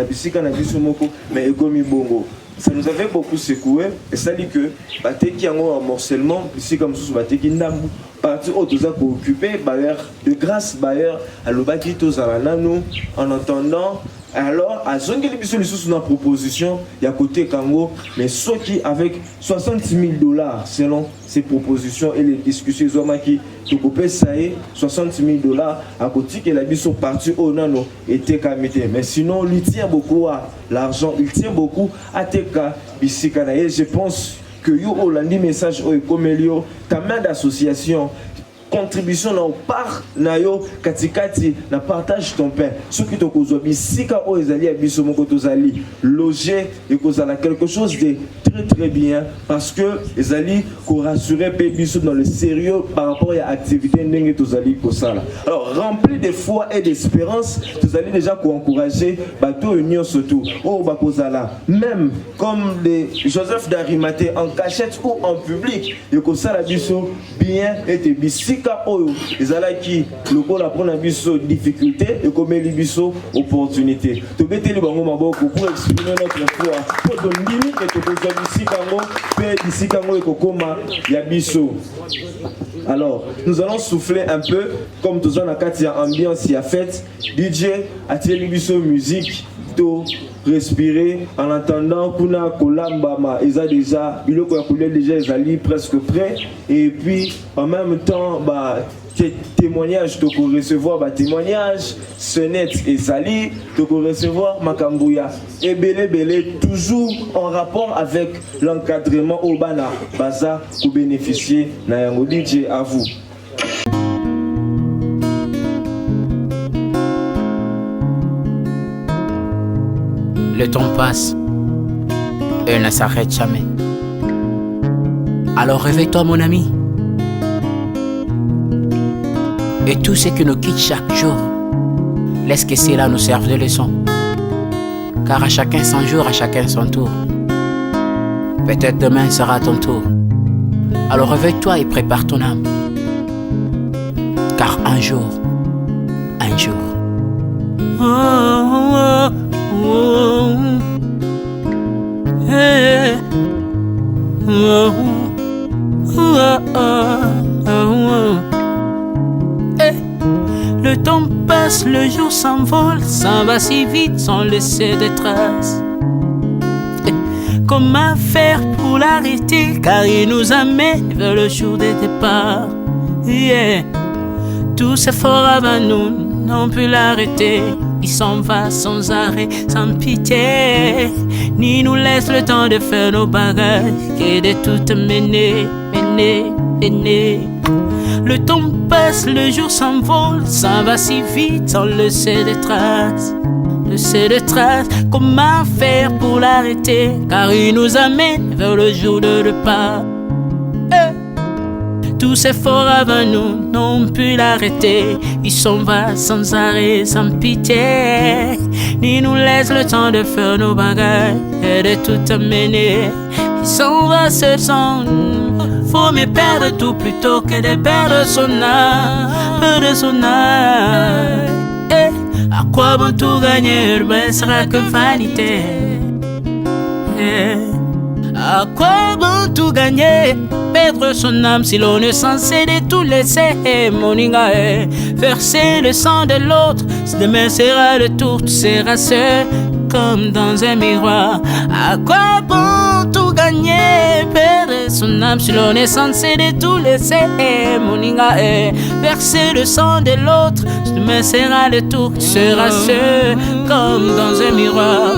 mais bongo. Ça nous avait beaucoup secoué et ça dit que Bateki en morcellement, ici comme sous Bateki Nambu, parti au Toza pour occuper, bailleur de grâce, bailleur à l'Obaki Tozalanano, en entendant. Alors, à Zongeli Bissou, une proposition, il y a côté Kango, mais ceux qui avec $60 000 selon ces propositions et les discussions, ils ont qui coupé ça et $60 000 à côté que la Bissou parti au Nano était kamité. Mais sinon, il tient beaucoup à l'argent, il tient beaucoup à Teka Bissikana. Et je pense que yo Hollandi message au Ecomelio, ta main d'association. Contribution na part na yo katikati na partage ton pain ce qui te cause bisika o ezali abiso moko tozali loger et kozala quelque chose de très bien parce que ezali ko rassurer pe biso dans le sérieux par rapport à activité ndenge tozali kosala. Alors rempli de foi et d'espérance tozali déjà ko encourager bato union surtout o bakozala même comme les Joseph d'Arimathée en cachette ou en public et kosala biso bien et de bisika oyo ezalaki lokola prendre biso difficulté et comme biso opportunité to beteli bango maboko pour exprimer notre foi pour donner que to kozabisi kango pe bisika ngo ekokoma ya biso. Alors nous allons souffler un peu comme tous en akati ya ambiance ya fête. DJ ateli biso musique to respirer en attendant kuna kolamba ma eza déjà biloko ya kolia déjà ezali presque prêt et puis en même temps témoignage to recevoir témoignage sonnette et sali to recevoir makambuya et belé toujours en rapport avec l'encadrement au bana baza pour bénéficier na yango. DJ à vous. Le temps passe, elle ne s'arrête jamais. Alors réveille-toi mon ami. Et tout ce qui nous quitte chaque jour, laisse que cela nous serve de leçon. Car à chacun son jour, à chacun son tour. Peut-être demain sera ton tour. Alors réveille-toi et prépare ton âme. Car un jour. Oh, oh, oh, hey, oh, oh, oh, oh. Hey. Le temps passe, le jour s'envole, s'en va si vite sans laisser de traces. Hey. Comment faire pour l'arrêter, car il nous amène vers le jour de départ. Yeah. Tout s'effort avant nous n'ont pu l'arrêter. Il s'en va sans arrêt, sans pitié, ni nous laisse le temps de faire nos bagages, que de tout mener. Le temps passe, le jour s'envole, s'en va si vite sans laisser de traces. Comment faire pour l'arrêter, car il nous amène vers le jour de départ. Tous ces forts avant nous n'ont pu l'arrêter. Il s'en va sans arrêt, sans pitié. Il nous laisse le temps de faire nos bagages et de tout amener. Il s'en va seul sans nous. Faut me perdre tout plutôt que de perdre son âme. Perdre son âme. Eh, à quoi bon tout gagner, ben sera que vanité. Eh, à quoi bon tout gagner, perdre son âme si l'on est censé de tout laisser. Moninga, verser le sang de l'autre, si demain sera le tour, tu seras seul comme dans un miroir. À quoi bon tout gagner, perdre son âme si l'on est censé de tout laisser. Moninga, verser le sang de l'autre, si demain sera le tour, tu seras seul comme dans un miroir.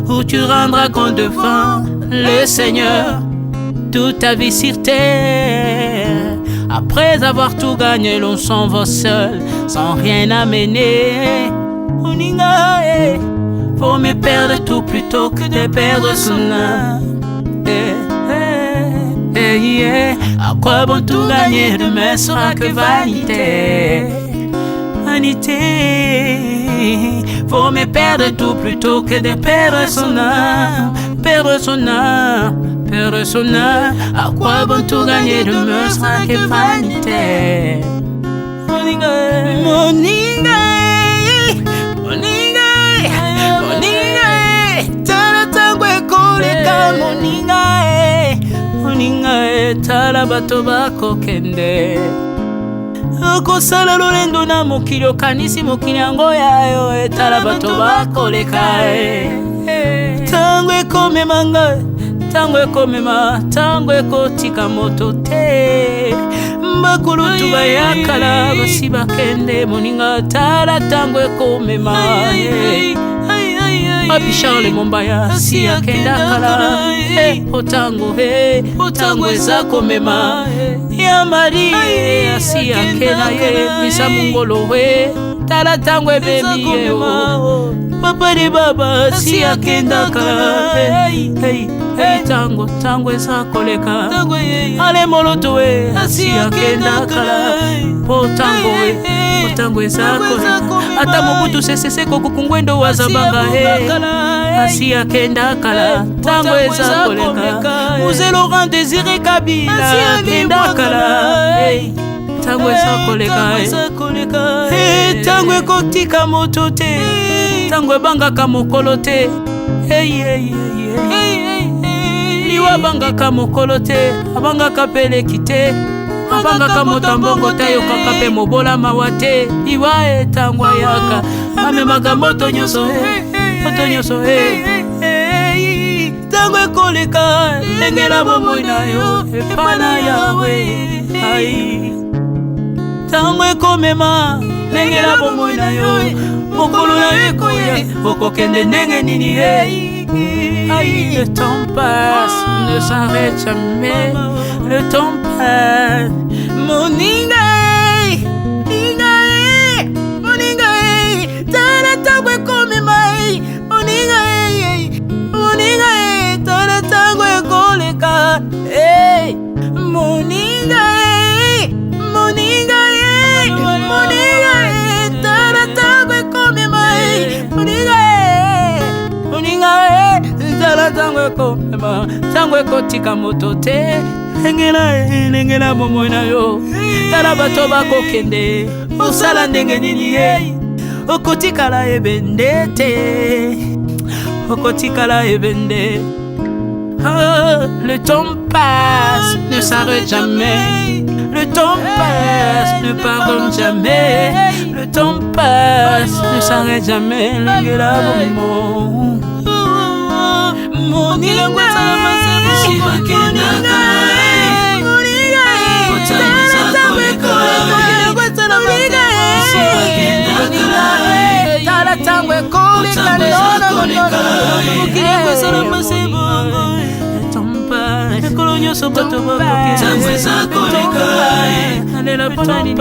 Où tu rendras compte devant le Seigneur toute ta vie sur terre. Après avoir tout gagné, l'on s'en va seul, sans rien amener. Moninga, faut me perdre tout plutôt que de perdre son âme. À quoi bon tout gagner, demain sera que vanité. Vanité. Faut me perdre tout plutôt que de perdre son âme. Perdre son âme, perdre son âme. À quoi bon tout gagner, demain sera que vanité. Moninga, Moninga, Moninga, Moninga, tala tangwe koleka. Moninga, Moninga, tala bato bako kende. Okosala lolendo na mokili okanisi mokili yango yayo. Etala bato bakoleka. Tango ekomema ngai, tango ekomema, tango ekotika moto te. Bakulutu bayakala basi bakende. Moninga, tala tango ekomema. Papi Charles Mombaya si akenda kala. Otango otango eza komema. Ya Maria si akena Misa Mungolo tala tango ebebi Papa de Baba si akenda kala. Tango tango eza koleka. Ale moloto si akenda kala. Tango eza koleka. Ata mobutu sesese kokukungwendo wazabanga asi akenda kala. Tango eza koleka. Mzee Laurent Désiré Kabila akenda kala. Tango eza koleka. Tango ekotika moto te. Tango ebangaka mokolo te. Liwa bangaka mokolo te. Abangaka peleki te. Abangaka motambongo tayo kaka pe mobola mawate. Iwa tango yaka amemaka moto nyoso. Moto nyoso tango ekoleka. Lengela bomoi na yo epana yawe. Tango ekomema. Lengela bomoi na yo mokolo na ekoya. Okokende ndenge nini le temps passe, ne s'arrête jamais. Le temps passe. Moninga, Moninga, tala tango ekomema. Moninga, Moninga, tala tango ekoleka. Moninga, Moninga, Moninga, tala tango ekomema. Moninga, Moninga, tala tango ekomema. Tango ekotika moto te. Lengela bomoi na yo. Tala bato bakokende. Osala ndenge nini okotikala ebende te. Okotikala ebende. Le temps passe, ne s'arrête jamais. Le temps passe, ne pardonne jamais. Le temps passe, ne s'arrête jamais. Lengela bomoi. Moninga, tala tango ekoleka. Ekolo nyonso bato bakoki. Tango eza koleka. Alela pona nini.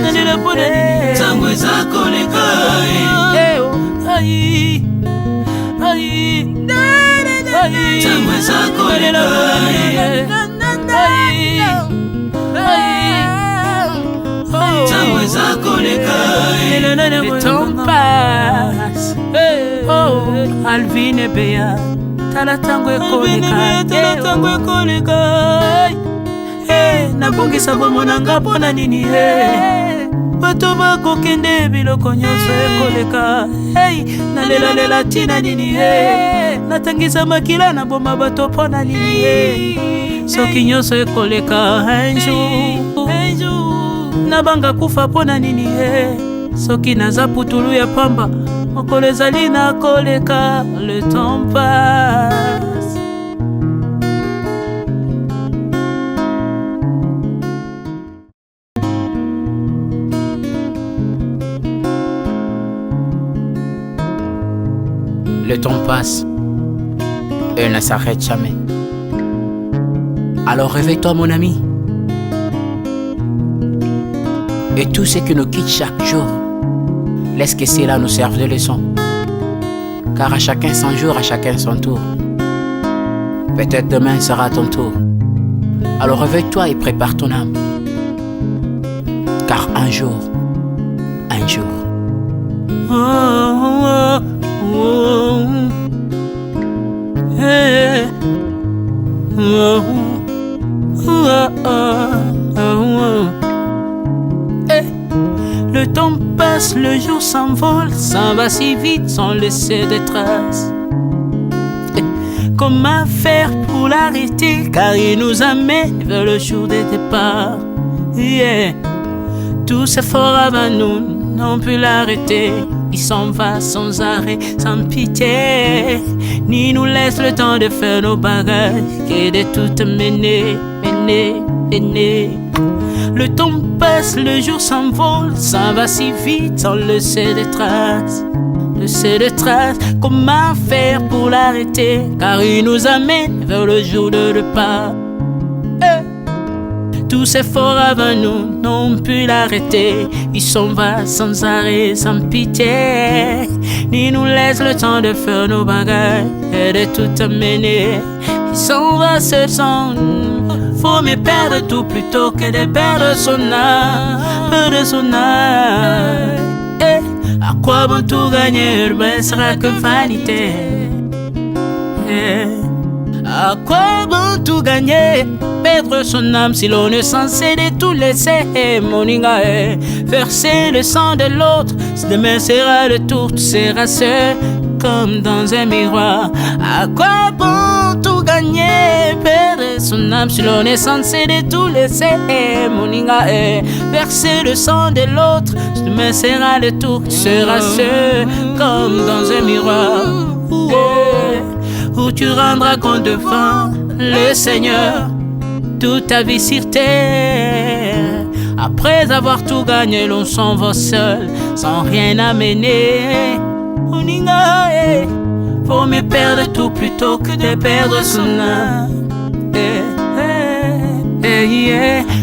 Alela pona nini. Tango eza koleka. ntango ezakoleka ntango ezakoleka le temps passe Alvin Bea tala ntango ekoleka nabongisa bomo na nga mpona nini bato bakokende biloko nyonso ekoleka nalelalela ntina nini natangisa makila na boma bato mpona nini soki nyonso ekoleka un jour nabanga kufa mpona nini soki naza putulu ya pamba mokolo ezali nakoleka le temps passe. Le temps passe et ne s'arrête jamais. Alors réveille-toi mon ami. Et tout ce qui nous quitte chaque jour, laisse que cela nous serve de leçon. Car à chacun son jour, à chacun son tour. Peut-être demain sera ton tour. Alors réveille-toi et prépare ton âme. Car un jour, le temps passe, le jour s'envole, s'en va si vite sans laisser de traces. Comment faire pour l'arrêter, car il nous amène vers le jour de départ. Tout s'effort avant nous, n'ont pu l'arrêter. Il s'en va sans arrêt, sans pitié, ni nous laisse le temps de faire nos bagages, que de tout mener. Le temps passe, le jour s'envole, s'en va si vite sans laisser de traces. Comment faire pour l'arrêter, car il nous amène vers le jour de départ. Tous ces forts avant nous n'ont pu l'arrêter. Il s'en va sans arrêt, sans pitié, ni nous laisse le temps de faire nos bagages et de tout amener. Il s'en va seul sans nous. Faut me perdre tout plutôt que de perdre son âme, à quoi bon tout gagner, ben sera que vanité. À quoi bon tout gagner, perdre son âme si l'on est censé de tout laisser, moninga, verser le sang de l'autre, si demain sera le tour, tu seras seul comme dans un miroir. À quoi bon tout gagner, perdre son âme si l'on est censé de tout laisser, moninga, verser le sang de l'autre, si demain sera le tour, tu seras seul comme dans un miroir. Où tu rendras compte devant le Seigneur toute ta vie sur terre. Après avoir tout gagné, l'on s'en va seul, sans rien amener. Faut me perdre tout plutôt que de perdre son âme.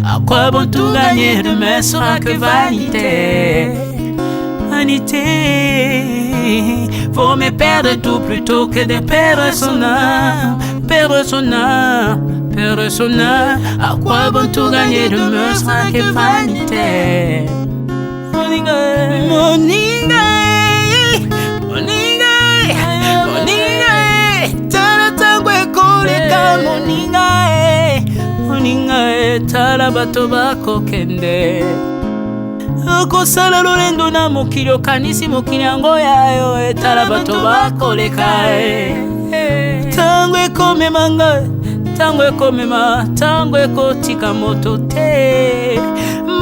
À quoi bon tout gagner, demain sera que vanité. Faut me perdre tout plutôt que de perdre son âme. À quoi bon tout gagner, demain sera que vanité. Moninga, tala bato bako kende. Kosala lolendo na mokili okanisi mokili yango yayo, etala bato bakoleka. Tango ekomema nga, tango ekomema, tango ekotika moto te.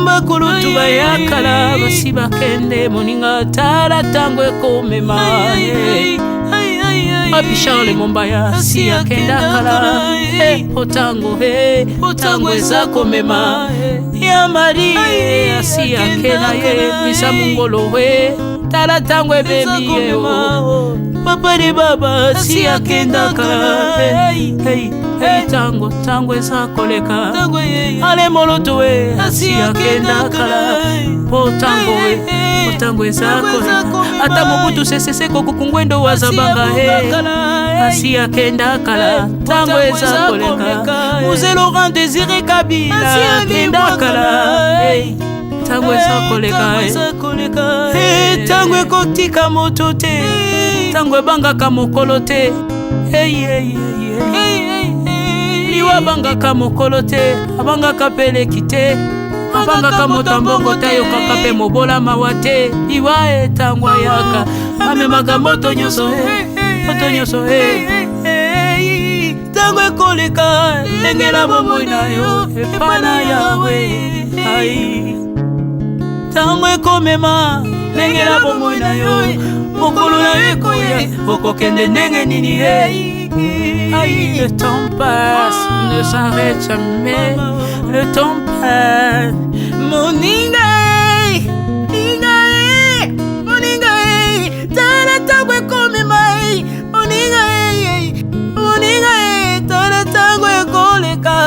Bakulutu bayakala basi bakende, moninga tala tango ekomema. Papi Charles Mombaya si akenda kala, otango eza komema. Ya Marie si akenda misa mungolo tala tango ebemi papa de baba si akenda kala. Tango eza koleka, ale moloto si akenda kala. Tango eza koleka, ata mobutu sesese kokukungwendo wazabanga asi akenda kala ntango eza koleka Muse Laurent Désiré Kabila akenda kala ntango eza koleka ntango ekotika moto te ntango ebangaka mokolo te liwa abangaka mokolo te abangaka peleki te abangaka moto mbongo te ayokaka mpe mobola mawa te liwa ntango ayaka amemaka moto nyonso ntango ekoleka ndengela bomoi na yo epai na yawe ntango ekomema ndengela bomoi na yo mokolo na yo ekoya okokende ndenge nini le temps passe, ne s'arrête jamais. Le temps passe. Moninga, tala tangwe kome mai. Moninga, tala tangwe koleka.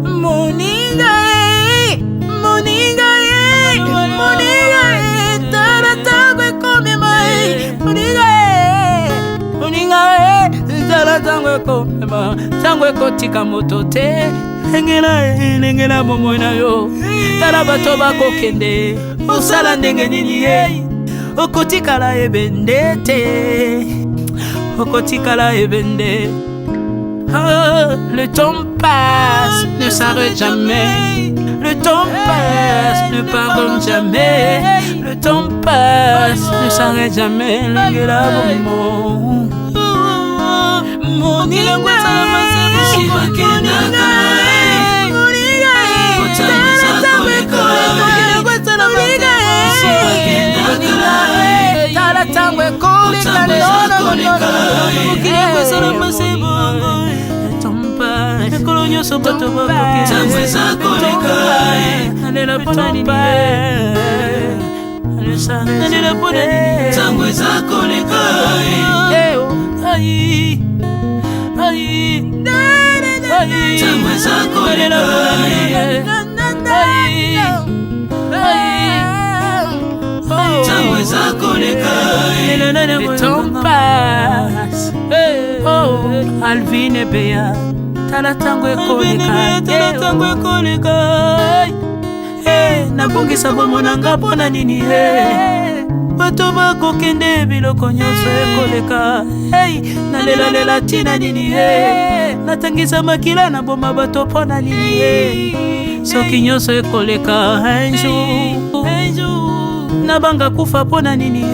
Moninga, tala tangwe kome mai. Moninga, tala tangwe komema tangwe kotika moto te engela bomoi na yo tala bato bakokende osala ndenge nini okotikala ebende te okotikala ebende le temps passe ne s'arrête jamais le temps passe ne pardonne jamais le temps passe ne s'arrête jamais engela bomoi Moninga, le temps passe. Alvin et Béa, tala tango ekoleka. Nabongisa bomonanga pona nini bato bakokende biloko nyonso ekoleka nalela tina nini natangisa makila na boma bato pona nini soki nyonso ekoleka un jour nabanga kufa pona nini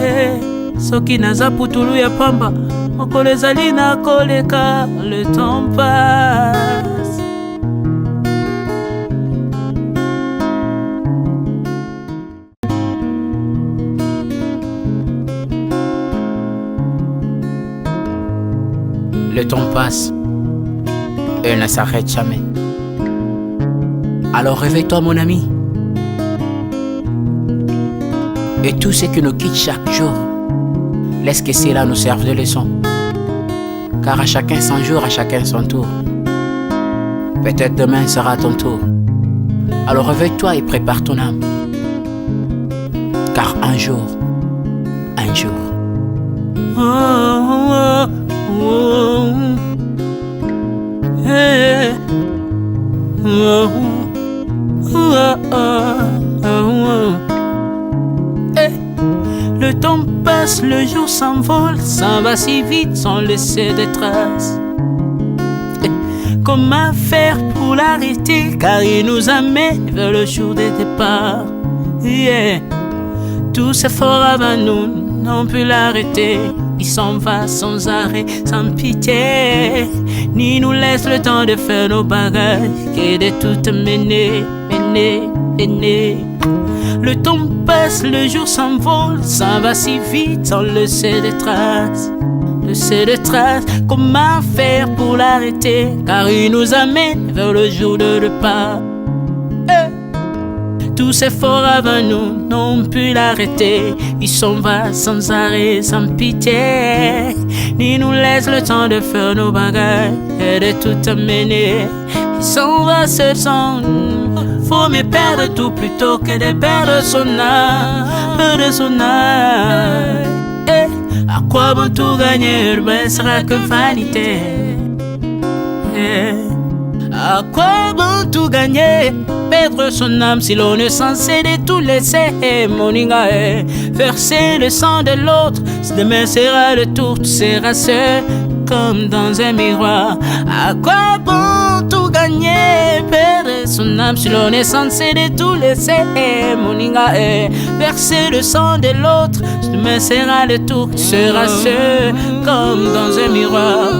soki naza putulu ya pamba mokolo ezali nakoleka le temps passe. Le temps passe et ne s'arrête jamais. Alors réveille-toi mon ami. Et tout ce qui nous quitte chaque jour, laisse que cela nous serve de leçon. Car à chacun son jour, à chacun son tour. Peut-être demain sera ton tour. Alors réveille-toi et prépare ton âme. Car un jour. Le temps passe, le jour s'envole, s'en va si vite sans laisser de traces. Comment faire pour l'arrêter, car il nous amène vers le jour de départ. Tout s'effort avant nous, n'ont pu l'arrêter. Il s'en va sans arrêt, sans pitié, ni nous laisse le temps de faire nos bagages, que de tout mener. Le temps passe, le jour s'envole, s'en va si vite sans laisser de traces. Comment faire pour l'arrêter, car il nous amène vers le jour de repas. Tous ces forts avant nous n'ont pu l'arrêter. Il s'en va sans arrêt, sans pitié, ni nous laisse le temps de faire nos bagages et de tout amener. Il s'en va seul sans nous. Faut me perdre tout plutôt que de perdre son âme, À quoi bon tout gagner, ben sera que vanité. À quoi bon tout gagner, perdre son âme si l'on est censé de tout laisser. Moninga, verser le sang de l'autre, si demain sera le tour, tu seras seul comme dans un miroir. À quoi bon tout gagner, perdre son âme si l'on est censé de tout laisser. Moninga, verser le sang de l'autre, si demain sera le tour, tu seras seul comme dans un miroir.